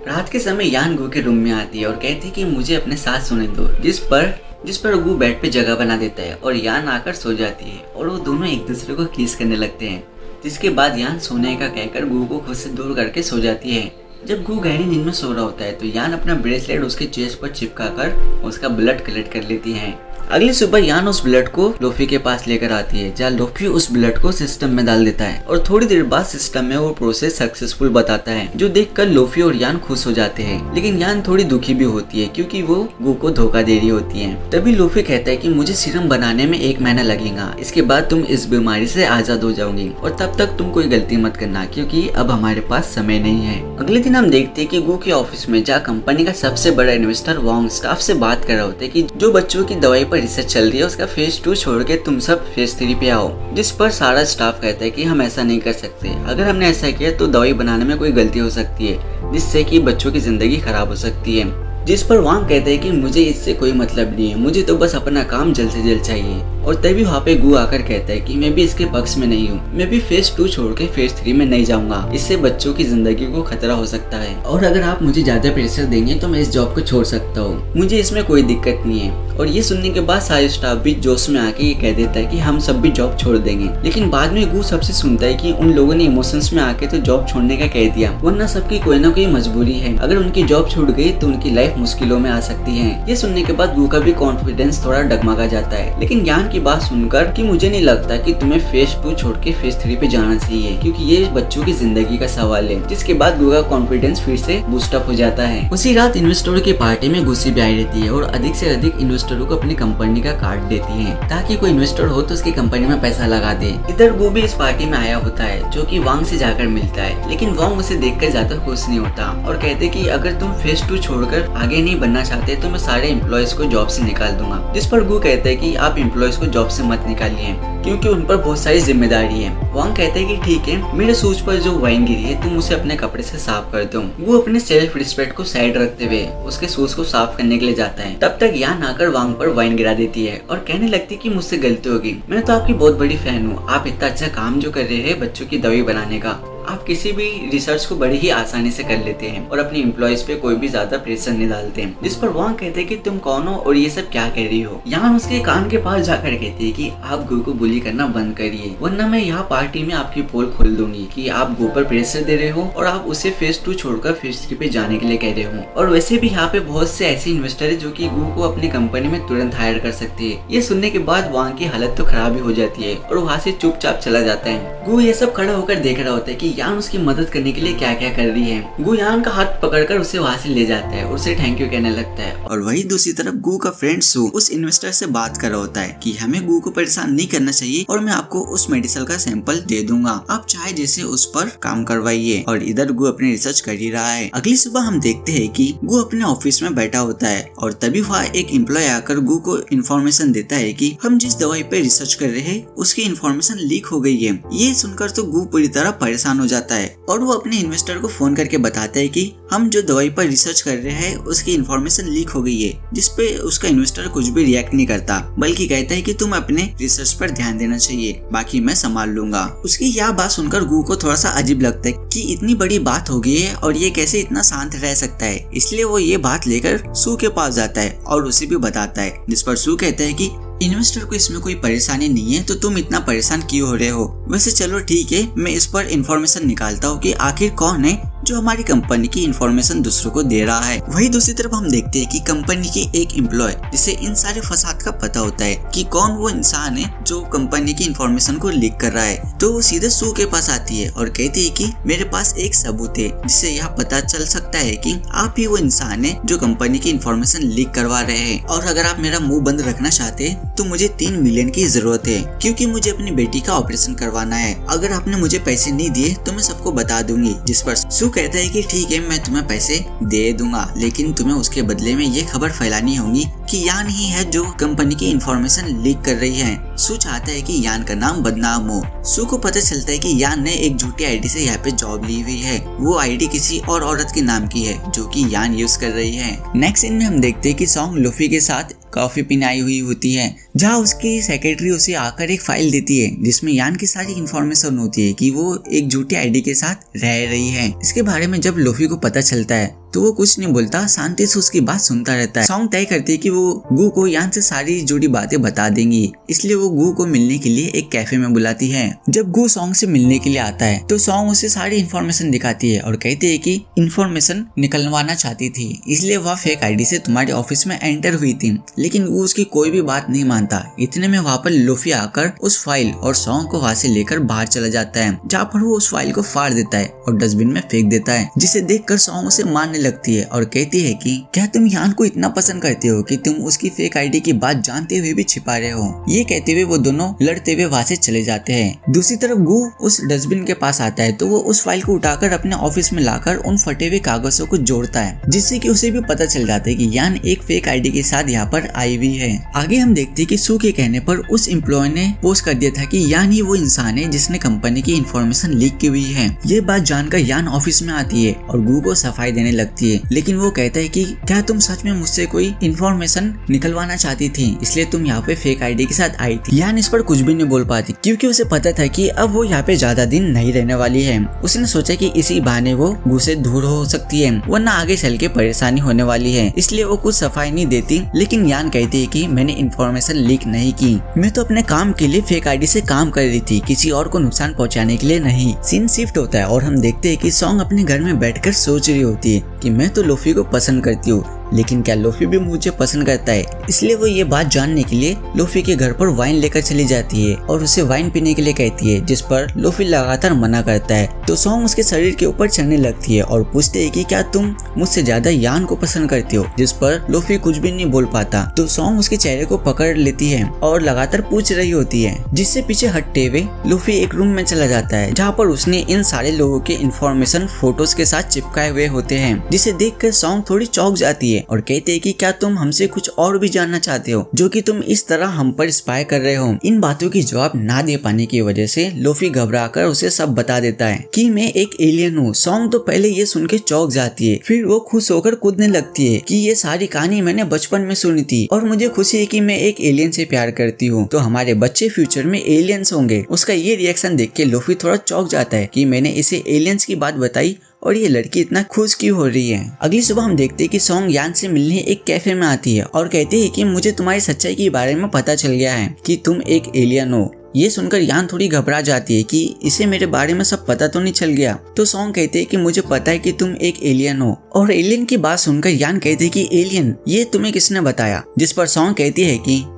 रात के समय यान गू के रूम में आती है और कहती है कि मुझे अपने साथ सोने दो, जिस पर गू बेड पे जगह बना देता है और यान आकर सो जाती है और वो दोनों एक दूसरे को किस करने लगते हैं, जिसके बाद यान सोने का कहकर गू को खुद से दूर करके सो जाती है। जब गू गहरी नींद में सो रहा होता है तो यान अपना ब्रेसलेट उसके चेस्ट पर चिपका कर उसका ब्लड कलेक्ट कर लेती है। अगली सुबह यान उस ब्लड को लोफी के पास लेकर आती है, जहाँ लोफी उस ब्लड को सिस्टम में डाल देता है और थोड़ी देर बाद सिस्टम में वो प्रोसेस सक्सेसफुल बताता है, जो देखकर लोफी और यान खुश हो जाते हैं। लेकिन यान थोड़ी दुखी भी होती है क्योंकि वो गू को धोखा दे रही होती है। तभी लोफी कहता है कि मुझे सीरम बनाने में 1 महीना लगेगा, इसके बाद तुम इस बीमारी से आजाद हो जाओगी और तब तक तुम कोई गलती मत करना, क्योंकि अब हमारे पास समय नहीं है। अगले दिन हम देखते हैं कि गू के ऑफिस में जहाँ कंपनी का सबसे बड़ा इन्वेस्टर वांग स्टाफ से बात कर रहे होते हैं कि जो बच्चों की दवाई रिसर्च चल रही है उसका फेज 2 छोड़ के तुम सब फेज 3 पे आओ। जिस पर सारा स्टाफ कहता है कि हम ऐसा नहीं कर सकते, अगर हमने ऐसा किया तो दवाई बनाने में कोई गलती हो सकती है जिससे कि बच्चों की जिंदगी खराब हो सकती है। जिस पर वांग कहते हैं कि मुझे इससे कोई मतलब नहीं है, मुझे तो बस अपना काम जल्द से जल्द चाहिए। और तभी वहाँ पे गू आकर कहता है कि मैं भी इसके पक्ष में नहीं हूँ, मैं भी फेज 2 छोड़ के फेज 3 में नहीं जाऊंगा, इससे बच्चों की जिंदगी को खतरा हो सकता है और अगर आप मुझे ज्यादा प्रेशर देंगे तो मैं इस जॉब को छोड़ सकता हूँ, मुझे इसमें कोई दिक्कत नहीं है। और ये सुनने के बाद सारे स्टाफ भी जोश में आके ये कह देता है कि हम सब भी जॉब छोड़ देंगे। लेकिन बाद में गू सबसे सुनता है कि उन लोगों ने इमोशंस में आके तो जॉब छोड़ने का कह दिया, वरना सबकी कोई ना कोई मजबूरी है, अगर उनकी जॉब छूट गई तो उनकी लाइफ मुश्किलों में आ सकती है। ये सुनने के बाद गू का भी कॉन्फिडेंस थोड़ा डगमगा जाता है। लेकिन ज्ञान की बात सुनकर कि मुझे नहीं लगता कि तुम्हें फेज 2 छोड़ के फेज 3 पे जाना चाहिए, क्योंकि ये बच्चों की जिंदगी का सवाल है। जिसके बाद गू का कॉन्फिडेंस फिर से बूस्ट अप हो जाता है। उसी रात इन्वेस्टरों की पार्टी में गुस्सी भी आई रहती है और अधिक से अधिक इन्वेस्टरों को अपनी कंपनी का कार्ड देती है ताकि कोई इन्वेस्टर हो तो उसकी कंपनी में पैसा लगा दे। इधर गू भी इस पार्टी में आया होता है, जो कि वांग से जाकर मिलता है, लेकिन वांग उसे देखकर ज्यादा खुश नहीं होता और कहते कि अगर तुम फेज 2 छोड़कर आगे नहीं बनना चाहते तो मैं सारे एम्प्लॉयज को जॉब से निकाल दूंगा। जिस पर गू कहता है कि आप एम्प्लॉयज को जॉब से मत निकालिए, क्योंकि उन पर बहुत सारी जिम्मेदारी है। वांग कहता है कि ठीक है, मेरे शूज पर जो वाइन गिरी है तुम उसे अपने कपड़े से साफ कर दो। वो अपने सेल्फ रिस्पेक्ट को साइड रखते हुए उसके शूज को साफ करने के लिए जाता है। तब तक यान आकर वांग पर वाइन गिरा देती है और कहने लगती है कि मुझसे गलती होगी, मैं तो आपकी बहुत बड़ी फैन हूँ, आप इतना अच्छा काम जो कर रहे हैं बच्चों की दवाई बनाने का, आप किसी भी रिसर्च को बड़ी ही आसानी से कर लेते हैं और अपने एम्प्लॉयज पे कोई भी ज्यादा प्रेशर नहीं डालते हैं। जिस पर वांग कहते हैं कि तुम कौन हो और ये सब क्या कह रही हो। यान उसके कान के पास जाकर कहती है कि आप गो को बुली करना बंद करिए, वरना मैं यहाँ पार्टी में आपकी पोल खोल दूंगी कि आप गो पर प्रेशर दे रहे हो और आप उसे फेज 2 छोड़कर फेज 3 पे जाने के लिए कह रहे हो। और वैसे भी यहाँ पे बहुत से ऐसे इन्वेस्टर है जो कि गो को अपनी कंपनी में तुरंत हायर कर सकती है। ये सुनने के बाद वांग की हालत तो खराब ही हो जाती है और वहाँ से चुपचाप चला जाता है। गो ये सब खड़ा होकर देख रहा होता है कि यान उसकी मदद करने के लिए क्या क्या कर रही है। गु यान का हाथ पकड़कर उसे वहाँ से ले जाता है और उसे थैंक यू कहने लगता है। और वही दूसरी तरफ गु का फ्रेंड सू उस इन्वेस्टर से बात कर रहा होता है कि हमें गु को परेशान नहीं करना चाहिए और मैं आपको उस मेडिसिन का सैंपल दे दूंगा, आप चाहे जैसे उस पर काम करवाइए। और इधर गु अपनी रिसर्च कर ही रहा है। अगली सुबह हम देखते हैं कि गु अपने ऑफिस में बैठा होता है और तभी वहाँ एक एम्प्लॉय आकर गु को इन्फॉर्मेशन देता है कि हम जिस दवाई पे रिसर्च कर रहे हैं उसकी इन्फॉर्मेशन लीक हो गई है। ये सुनकर तो गु पूरी तरह परेशान हो जाता है और वो अपने इन्वेस्टर को फोन करके बताता है कि हम जो दवाई पर रिसर्च कर रहे हैं उसकी इन्फॉर्मेशन लीक हो गई है, जिसपे उसका इन्वेस्टर कुछ भी रिएक्ट नहीं करता, बल्कि कहता है कि तुम अपने रिसर्च पर ध्यान देना चाहिए, बाकी मैं संभाल लूंगा। उसकी यह बात सुनकर गु को थोड़ा सा अजीब लगता है कि इतनी बड़ी बात हो गई है और ये कैसे इतना शांत रह सकता है। इसलिए वो ये बात लेकर सू के पास जाता है और उसे भी बताता है, जिस पर सू कहता है कि इन्वेस्टर को इसमें कोई परेशानी नहीं है तो तुम इतना परेशान क्यों हो रहे हो। वैसे चलो ठीक है, मैं इस पर इंफॉर्मेशन निकालता हूँ कि आखिर कौन है जो हमारी कंपनी की इंफॉर्मेशन दूसरों को दे रहा है। वही दूसरी तरफ हम देखते हैं कि कंपनी की एक एम्प्लॉय जिसे इन सारे फसाद का पता होता है कि कौन वो इंसान है जो कंपनी की इंफॉर्मेशन को लीक कर रहा है, तो वो सीधे सू के पास आती है और कहती है कि मेरे पास एक सबूत है जिससे यह पता चल सकता है कि आप ही वो इंसान है जो कंपनी की इंफॉर्मेशन लीक करवा रहे हैं। और अगर आप मेरा मुंह बंद रखना चाहते तो मुझे 3 मिलियन की जरूरत है, क्योंकि मुझे अपनी बेटी का ऑपरेशन करवाना है। अगर आपने मुझे पैसे नहीं दिए तो मैं सबको बता दूंगी। जिस पर सू कहता है कि ठीक है, मैं तुम्हें पैसे दे दूंगा, लेकिन तुम्हें उसके बदले में ये खबर फैलानी होगी कि यान ही है जो कंपनी की इंफॉर्मेशन लीक कर रही है। सू चाहता है कि यान का नाम बदनाम हो। सू को पता चलता है कि यान ने एक झूठी आईडी से यहाँ पे जॉब ली हुई है। वो आईडी किसी और औरत के नाम की है जो कि यान यूज कर रही है। नेक्स्ट सीन में हम देखते हैं कि सॉन्ग लूफी के साथ कॉफी पीने आई हुई होती है, जहाँ उसकी सेक्रेटरी उसे आकर एक फाइल देती है जिसमें यान की सारी इंफॉर्मेशन होती है कि वो एक झूठी आईडी के साथ रह रही है। इसके बारे में जब लूफी को पता चलता है तो वो कुछ नहीं बोलता, शांति से उसकी बात सुनता रहता है। सॉन्ग तय करती है कि वो गु को यान से सारी जुड़ी बातें बता देंगी, इसलिए वो गु को मिलने के लिए एक कैफे में बुलाती है। जब गु सॉन्ग से मिलने के लिए आता है तो सॉन्ग उसे सारी इंफॉर्मेशन दिखाती है और कहती है कि इंफॉर्मेशन निकलवाना चाहती थी, इसलिए वह फेक आईडी से तुम्हारे ऑफिस में एंटर हुई थी। लेकिन वो उसकी कोई भी बात नहीं मानता। इतने में वहाँ पर लूफी आकर उस फाइल और सॉन्ग को वहाँ से लेकर बाहर चला जाता है, जहाँ पर वो उस फाइल को फाड़ देता है और डस्टबिन में फेंक देता है, जिसे देखकर सॉन्ग उसे मारने लगती है और कहती है कि क्या तुम यान को इतना पसंद करते हो कि तुम उसकी फेक आईडी की बात जानते हुए भी छिपा रहे हो। ये कहते हुए वो दोनों लड़ते हुए वहाँ से चले जाते हैं। दूसरी तरफ गु उस डस्टबिन के पास आता है तो वो उस फाइल को उठाकर अपने ऑफिस में लाकर उन फटे हुए कागजों को जोड़ता है, जिससे कि उसे भी पता चल जाता है कि यान एक फेक आईडी के साथ यहाँ पर आई हुई है। आगे हम देखते हैं कि सू के कहने पर उस एम्प्लॉय ने पोस्ट कर दिया था कि यान ही वो इंसान है जिसने कंपनी की इंफॉर्मेशन लीक की हुई है। ये बात जानकर यान ऑफिस में आती है और गु को सफाई देने लगती है, लेकिन वो कहता है कि क्या तुम सच में मुझसे कोई इंफॉर्मेशन निकलवाना चाहती थी, इसलिए तुम यहाँ पे फेक आईडी के साथ आई थी। यान इस पर कुछ भी नहीं बोल पाती, क्योंकि उसे पता था कि अब वो यहाँ पे ज्यादा दिन नहीं रहने वाली है। उसने सोचा कि इसी बहाने वो गु से दूर हो सकती है, वरना आगे चल के परेशानी होने वाली है, इसलिए वो कुछ सफाई नहीं देती। लेकिन यान कहती है कि मैंने इंफॉर्मेशन लीक नहीं की, मैं तो अपने काम के लिए फेक आईडी से काम कर रही थी, किसी और को नुकसान पहुंचाने के लिए नहीं। सीन शिफ्ट होता है और हम देखते हैं कि सॉन्ग अपने घर में बैठकर सोच रही होती है कि मैं तो लूफी को पसंद करती हूँ, लेकिन क्या लूफी भी मुझे पसंद करता है। इसलिए वो ये बात जानने के लिए लूफी के घर पर वाइन लेकर चली जाती है और उसे वाइन पीने के लिए कहती है, जिस पर लूफी लगातार मना करता है। तो सॉन्ग उसके शरीर के ऊपर चढ़ने लगती है और पूछते है कि क्या तुम मुझसे ज्यादा यान को पसंद करती हो, जिस पर लूफी कुछ भी नहीं बोल पाता। तो सॉन्ग उसके चेहरे को पकड़ लेती है और लगातार पूछ रही होती है, जिससे पीछे हटते हुए लूफी एक रूम में चला जाता है, जहाँ पर उसने इन सारे लोगों के इंफॉर्मेशन फोटोज के साथ चिपकाए हुए होते हैं, जिसे देखकर सॉन्ग थोड़ी चौंक जाती है है और कहते हैं कि क्या तुम हमसे कुछ और भी जानना चाहते हो जो कि तुम इस तरह हम पर स्पाई कर रहे हो। इन बातों की जवाब ना दे पाने की वजह से लूफी घबराकर उसे सब बता देता है कि मैं एक एलियन हूँ। सॉन्ग तो पहले ये सुन के चौंक जाती है, फिर वो खुश होकर कूदने लगती है कि ये सारी कहानी मैंने बचपन में सुनी थी और मुझे खुशी है कि मैं एक एलियन से प्यार करती हूँ, तो हमारे बच्चे फ्यूचर में एलियंस होंगे। उसका ये रिएक्शन देख के लूफी थोड़ा चौंक जाता है कि मैंने इसे एलियंस की बात बताई और ये लड़की इतना खुश क्यों हो रही है। अगली सुबह हम देखते हैं कि सॉन्ग यान से मिलने एक कैफे में आती है और कहती है कि मुझे तुम्हारी सच्चाई के बारे में पता चल गया है कि तुम एक एलियन हो। ये सुनकर यान थोड़ी घबरा जाती है कि इसे मेरे बारे में सब पता तो नहीं चल गया। तो सॉन्ग कहते हैं कि मुझे पता है कि तुम एक एलियन हो। और एलियन की बात सुनकर यान कहते हैं कि एलियन ये तुम्हें किसने बताया। जिस पर सॉन्ग कहती है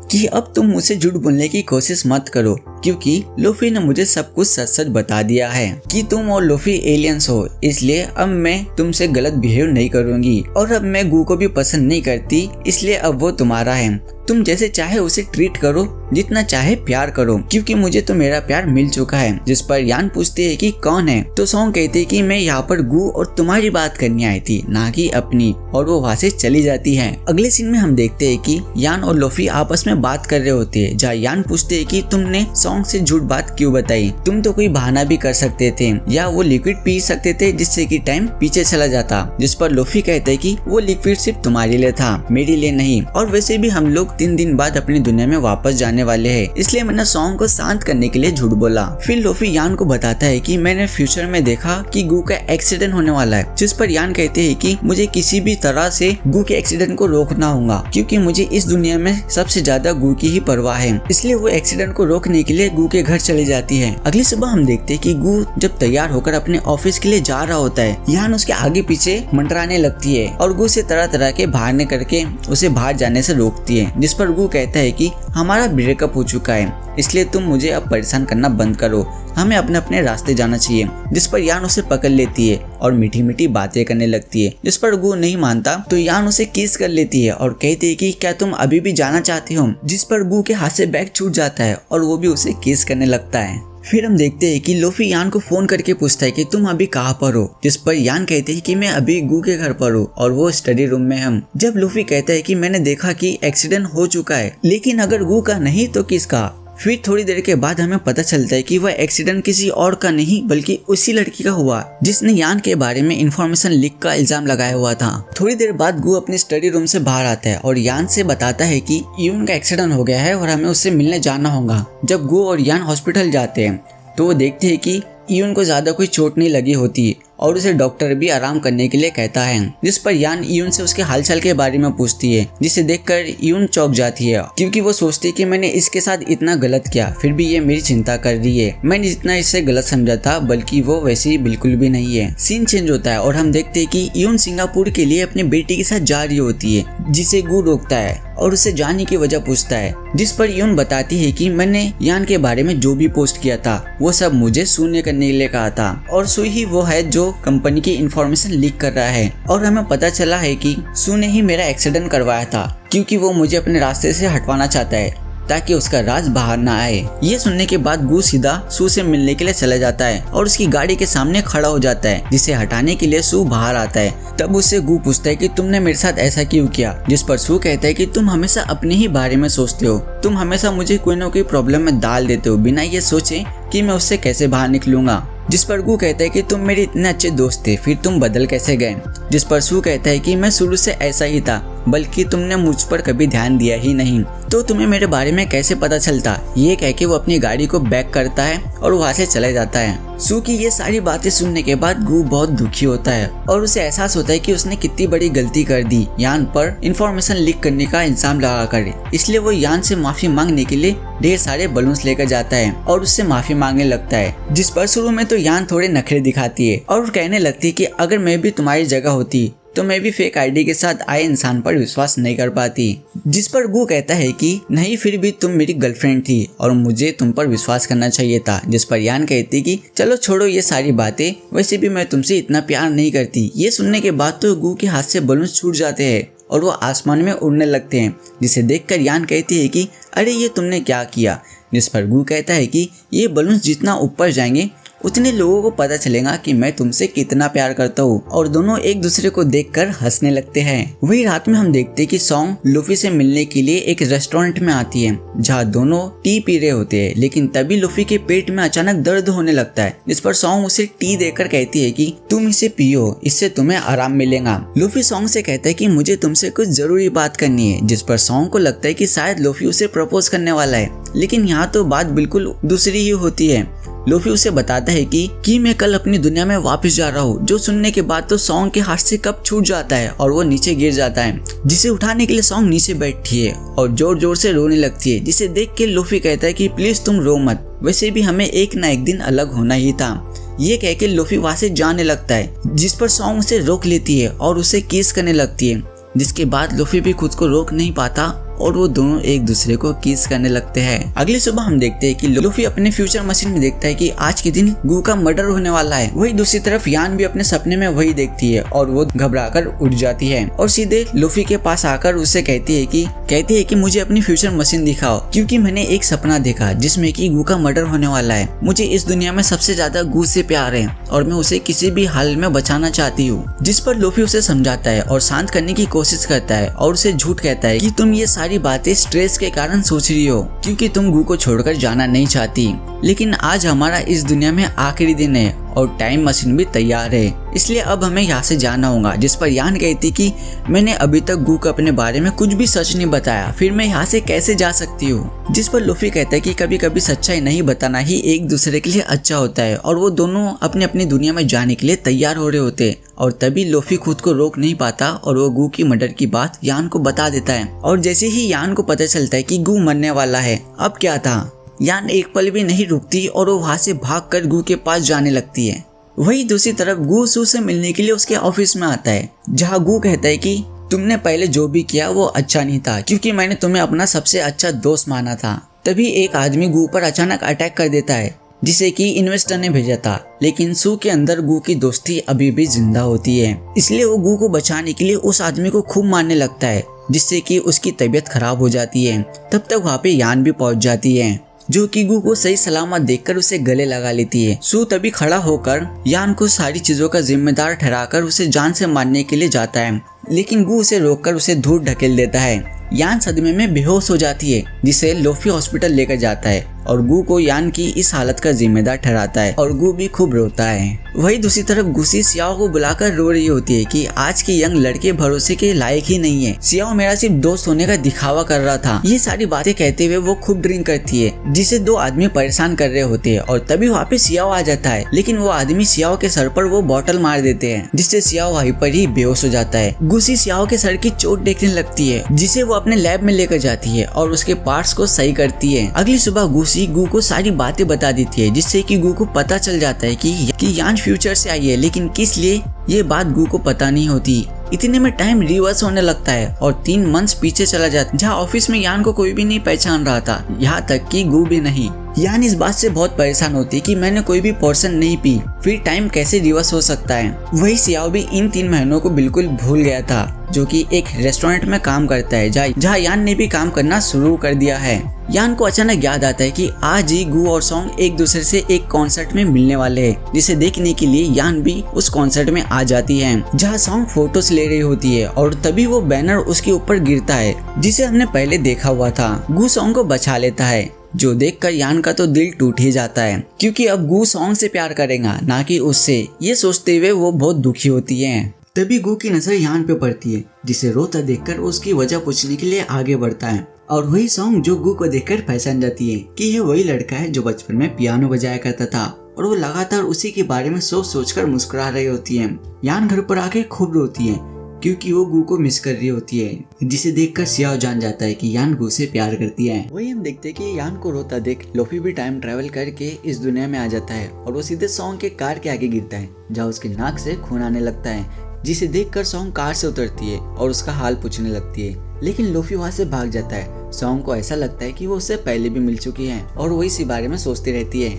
कि अब तुम मुझसे झूठ बोलने की कोशिश मत करो क्योंकि लूफी ने मुझे सब कुछ सच सच बता दिया है कि तुम और लूफी एलियंस हो, इसलिए अब मैं तुमसे गलत बिहेव नहीं करूंगी और अब मैं गू को भी पसंद नहीं करती, इसलिए अब वो तुम्हारा है। तुम जैसे चाहे उसे ट्रीट करो, जितना चाहे प्यार करो क्योंकि मुझे तो मेरा प्यार मिल चुका है। जिस पर यान पूछते है कि कौन है, तो सॉन्ग कहते है कि मैं यहाँ पर गू और तुम्हारी बात करने आई थी, ना कि अपनी, और वो वहाँ से चली जाती है। अगले सीन में हम देखते हैं कि यान और लूफी आपस में बात कर रहे होते हैं, जहाँ यान पूछते है कि तुमने सॉन्ग से झूठ बात क्यों बताई, तुम तो कोई बहाना भी कर सकते थे या वो लिक्विड पी सकते थे जिससे कि टाइम पीछे चला जाता। जिस पर लूफी कहते है कि वो लिक्विड सिर्फ तुम्हारे लिए था, मेरे लिए नहीं, और वैसे भी हम लोग 3 दिन बाद अपनी दुनिया में वापस जाने वाले हैं, इसलिए मैंने सॉन्ग को शांत करने के लिए झूठ बोला। फिर लूफी यान को बताता है कि मैंने फ्यूचर में देखा कि गू का एक्सीडेंट होने वाला है। जिस पर यान कहते हैं कि मुझे किसी भी तरह से गू के एक्सीडेंट को रोकना होगा क्योंकि मुझे इस दुनिया में सबसे ज्यादा गू की ही परवाह है, इसलिए वो एक्सीडेंट को रोकने के लिए गू के घर चली जाती है। अगली सुबह हम देखते हैं कि गू जब तैयार होकर अपने ऑफिस के लिए जा रहा होता है, यान उसके आगे पीछे मंडराने लगती है और गू से तरह तरह के बहाने करके उसे बाहर जाने से रोकती है। जिस पर गू कहता है कि हमारा ब्रेकअप हो चुका है, इसलिए तुम मुझे अब परेशान करना बंद करो, हमें अपने अपने रास्ते जाना चाहिए। जिस पर यान उसे पकड़ लेती है और मीठी मीठी बातें करने लगती है। जिस पर गू नहीं मानता तो यान उसे किस कर लेती है और कहती है कि क्या तुम अभी भी जाना चाहते हो। जिस पर गू के हाथ से बैग छूट जाता है और वो भी उसे किस करने लगता है। फिर हम देखते हैं कि लूफी यान को फोन करके पूछता है कि तुम अभी कहाँ पर हो। जिस पर यान कहते हैं कि मैं अभी गू के घर पर हूँ और वो स्टडी रूम में हम। जब लूफी कहता है कि मैंने देखा कि एक्सीडेंट हो चुका है, लेकिन अगर गू का नहीं तो किसका। फिर थोड़ी देर के बाद हमें पता चलता है कि वह एक्सीडेंट किसी और का नहीं बल्कि उसी लड़की का हुआ जिसने यान के बारे में इंफॉर्मेशन लीक का इल्जाम लगाया हुआ था। थोड़ी देर बाद गू अपनी स्टडी रूम से बाहर आता है और यान से बताता है कि यून का एक्सीडेंट हो गया है और हमें उससे मिलने जाना होगा। जब गू और यान हॉस्पिटल जाते हैं तो वो देखते हैं कि यून को ज्यादा कोई चोट नहीं लगी होती और उसे डॉक्टर भी आराम करने के लिए कहता है। जिस पर यान यून से उसके हालचाल के बारे में पूछती है, जिसे देखकर यून चौंक जाती है क्योंकि वो सोचती है कि मैंने इसके साथ इतना गलत किया, फिर भी ये मेरी चिंता कर रही है। मैंने जितना इससे गलत समझा था बल्कि वो वैसे बिल्कुल भी नहीं है। सीन चेंज होता है और हम देखते हैं कि यून सिंगापुर के लिए अपनी बेटी के साथ जा रही होती है, जिसे गू रोकता है और उसे जाने की वजह पूछता है। जिस पर यून बताती है कि मैंने यान के बारे में जो भी पोस्ट किया था वो सब मुझे शून्य करने के लिए कहा था और सू ही वो है जो कंपनी की इंफॉर्मेशन लीक कर रहा है। और हमें पता चला है कि सू ने ही मेरा एक्सीडेंट करवाया था क्योंकि वो मुझे अपने रास्ते से हटवाना चाहता है ताकि उसका राज बाहर ना आए। ये सुनने के बाद गू सीधा सू से मिलने के लिए चला जाता है और उसकी गाड़ी के सामने खड़ा हो जाता है, जिसे हटाने के लिए सू बाहर आता है। तब उससे गू पूछता है कि तुमने मेरे साथ ऐसा क्यों किया। जिस पर सू कहता है कि तुम हमेशा अपने ही बारे में सोचते हो, तुम हमेशा मुझे कोई ना कोई प्रॉब्लम में डाल देते हो बिना ये सोचे कि मैं उससे कैसे बाहर निकलूंगा। जिस पर गू कहता है कि तुम मेरे इतने अच्छे दोस्त थे, फिर तुम बदल कैसे गए। जिस पर सू कहता है कि मैं शुरू से ऐसा ही था, बल्कि तुमने मुझ पर कभी ध्यान दिया ही नहीं, तो तुम्हें मेरे बारे में कैसे पता चलता। ये कह के वो अपनी गाड़ी को बैक करता है और वहाँ से चले जाता है। सू की ये सारी बातें सुनने के बाद गू बहुत दुखी होता है और उसे एहसास होता है कि उसने कितनी बड़ी गलती कर दी यान पर इंफॉर्मेशन लीक करने का इल्जाम लगाकर। इसलिए वो यान से माफी मांगने के लिए ढेर सारे बलून्स लेकर जाता है और उससे माफी मांगने लगता है। जिस पर शुरू में तो यान थोड़े नखरे दिखाती है और कहने लगती है कि अगर मैं भी तुम्हारी जगह होती तो मैं भी फेक आईडी के साथ आए इंसान पर विश्वास नहीं कर पाती। जिस पर गू कहता है कि नहीं, फिर भी तुम मेरी गर्लफ्रेंड थी और मुझे तुम पर विश्वास करना चाहिए था। जिस पर यान कहती कि चलो छोड़ो ये सारी बातें, वैसे भी मैं तुमसे इतना प्यार नहीं करती। ये सुनने के बाद तो गू के हाथ से बलून छूट जाते हैं और वो आसमान में उड़ने लगते हैं, जिसे देखकर यान कहती है कि अरे ये तुमने क्या किया। जिस पर गू कहता है कि ये बलून्स जितना ऊपर जाएंगे उतने लोगों को पता चलेगा कि मैं तुमसे कितना प्यार करता हूँ, और दोनों एक दूसरे को देखकर हंसने लगते हैं। वही रात में हम देखते हैं कि सॉन्ग लूफी से मिलने के लिए एक रेस्टोरेंट में आती है, जहाँ दोनों टी पी रहे होते हैं। लेकिन तभी लूफी के पेट में अचानक दर्द होने लगता है, जिस पर सॉन्ग उसे टी देकर कहती है कि तुम इसे पियो, इससे तुम्हें आराम मिलेगा। लूफी सॉन्ग से कहता है कि मुझे तुमसे कुछ जरूरी बात करनी है, जिस पर सॉन्ग को लगता है कि शायद लूफी उसे प्रपोज करने वाला है। लेकिन यहाँ तो बात बिल्कुल दूसरी ही होती है। लूफी उसे बताता है कि मैं कल अपनी दुनिया में वापस जा रहा हूँ, जो सुनने के बाद तो सॉन्ग के हाथ से कप छूट जाता है और वो नीचे गिर जाता है, जिसे उठाने के लिए सॉन्ग नीचे बैठती है और जोर जोर से रोने लगती है, जिसे देख के लूफी कहता है कि प्लीज तुम रो मत, वैसे भी हमें एक ना एक दिन अलग होना ही था। ये कह के लूफी वहाँ से जाने लगता है, जिस पर सॉन्ग उसे रोक लेती है और उसे किस करने लगती है, जिसके बाद लूफी भी खुद को रोक नहीं पाता और वो दोनों एक दूसरे को किस करने लगते हैं। अगली सुबह हम देखते हैं कि लूफी अपने फ्यूचर मशीन में देखता है कि आज के दिन गू का मर्डर होने वाला है। वही दूसरी तरफ यान भी अपने सपने में वही देखती है और वो घबराकर उठ जाती है और सीधे लूफी के पास आकर उससे कहती है कि मुझे अपनी फ्यूचर मशीन दिखाओ, क्योंकि मैंने एक सपना देखा जिसमें कि गू का मर्डर होने वाला है। मुझे इस दुनिया में सबसे ज्यादा गू से प्यार है और मैं उसे किसी भी हाल में बचाना चाहती हूँ। जिस पर लूफी उसे समझाता है और शांत करने की कोशिश करता है और उसे झूठ कहता है कि तुम ये सारी बातें स्ट्रेस के कारण सोच रही हो, क्योंकि तुम गू को छोड़कर जाना नहीं चाहती। लेकिन आज हमारा इस दुनिया में आखिरी दिन है और टाइम मशीन भी तैयार है, इसलिए अब हमें यहाँ से जाना होगा। जिस पर यान कहती कि मैंने अभी तक गू को अपने बारे में कुछ भी सच नहीं बताया, फिर मैं यहाँ से कैसे जा सकती हूँ। जिस पर लूफी कहता है कि कभी कभी सच्चाई नहीं बताना ही एक दूसरे के लिए अच्छा होता है, और वो दोनों अपनी अपनी दुनिया में जाने के लिए तैयार हो रहे होते। और तभी लूफी खुद को रोक नहीं पाता और वो गू की मर्डर की बात यान को बता देता है। और जैसे ही यान को पता चलता है कि गू मरने वाला है, अब क्या था, यान एक पल भी नहीं रुकती और वो वहाँ से भागकर गू के पास जाने लगती है। वही दूसरी तरफ गू सू से मिलने के लिए उसके ऑफिस में आता है, जहाँ गू कहता है कि तुमने पहले जो भी किया वो अच्छा नहीं था, क्योंकि मैंने तुम्हें अपना सबसे अच्छा दोस्त माना था। तभी एक आदमी गू पर अचानक अटैक कर देता है, जिसे कि इन्वेस्टर ने भेजा था। लेकिन सू के अंदर गू की दोस्ती अभी भी जिंदा होती है, इसलिए वो गू को बचाने के लिए उस आदमी को खूब मारने लगता है, जिससे कि उसकी तबीयत खराब हो जाती है। तब तक वहाँ पे यान भी पहुँच जाती है, जो कि गू को सही सलामत देखकर उसे गले लगा लेती है। सू तभी खड़ा होकर यान को सारी चीजों का जिम्मेदार ठहराकर उसे जान से मारने के लिए जाता है, लेकिन गू उसे रोककर उसे दूर ढकेल देता है। यान सदमे में बेहोश हो जाती है, जिसे लूफी हॉस्पिटल लेकर जाता है और गू को यान की इस हालत का जिम्मेदार ठहराता है और गू भी खूब रोता है। वही दूसरी तरफ गुसी सियाओ को बुलाकर रो रही होती है कि आज के यंग लड़के भरोसे के लायक ही नहीं है। सियाओ मेरा सिर्फ दोस्त होने का दिखावा कर रहा था। ये सारी बातें कहते हुए वो खूब ड्रिंक करती है, जिसे दो आदमी परेशान कर रहे होते हैं। और तभी वहाँ पे सियाओ आ जाता है, लेकिन वो आदमी सियाओ के सर पर वो बॉटल मार देते हैं, जिससे सियाओ वहीं पर ही बेहोश हो जाता है। गुसी सियाओ के सर की चोट देखने लगती है, जिसे वो अपने लैब में लेकर जाती है और उसके पार्ट्स को सही करती है। अगली सुबह गुसी गू को सारी बातें बता देती है, जिससे कि गू को पता चल जाता है कि यान फ्यूचर से आई है, लेकिन किस लिए ये बात गू को पता नहीं होती। इतने में टाइम रिवर्स होने लगता है और 3 मंथ्स पीछे चला जाता है, जहाँ ऑफिस में यान को कोई भी नहीं पहचान रहा था, यहाँ तक कि गू भी नहीं। यान इस बात से बहुत परेशान होती है कि मैंने कोई भी पोर्शन नहीं पी, फिर टाइम कैसे रिवर्स हो सकता है। वही सियाओ भी इन 3 महीनों को बिल्कुल भूल गया था, जो कि एक रेस्टोरेंट में काम करता है, जहाँ यान ने भी काम करना शुरू कर दिया है। यान को अचानक याद आता है कि आज ही गू और सॉन्ग एक दूसरे से एक कॉन्सर्ट में मिलने वाले हैं, जिसे देखने के लिए यान भी उस कॉन्सर्ट में आ जाती है, जहाँ सॉन्ग फोटोज ले रही होती है। और तभी वो बैनर उसके ऊपर गिरता है, जिसे हमने पहले देखा हुआ था। गू सॉन्ग को बचा लेता है, जो देखकर यान का तो दिल टूट ही जाता है, क्योंकि अब गू सॉन्ग से प्यार करेगा, ना कि उससे। ये सोचते हुए वो बहुत दुखी होती है। तभी गू की नजर यान पे पड़ती है, जिसे रोता देखकर उसकी वजह पूछने के लिए आगे बढ़ता है। और वही सॉन्ग जो गू को देखकर पहचान जाती है कि ये वही लड़का है जो बचपन में पियानो बजाया करता था, और वो लगातार उसी के बारे में सोच कर मुस्कुरा रही होती है। यान घर पर आके खूब रोती है, क्योंकि वो गू को मिस कर रही होती है, जिसे देखकर सियाओ जान जाता है कि यान गू से प्यार करती है। वही हम देखते हैं कि यान को रोता देख लूफी भी टाइम ट्रेवल करके इस दुनिया में आ जाता है और वो सीधे सॉन्ग के कार के आगे गिरता है, जहाँ उसकी नाक से खून आने लगता है, जिसे देखकर सॉन्ग कार से उतरती है और उसका हाल पूछने लगती है। लेकिन लूफी वहाँ से भाग जाता है। सॉन्ग को ऐसा लगता है कि वो उससे पहले भी मिल चुकी है और वो इसी बारे में सोचती रहती है।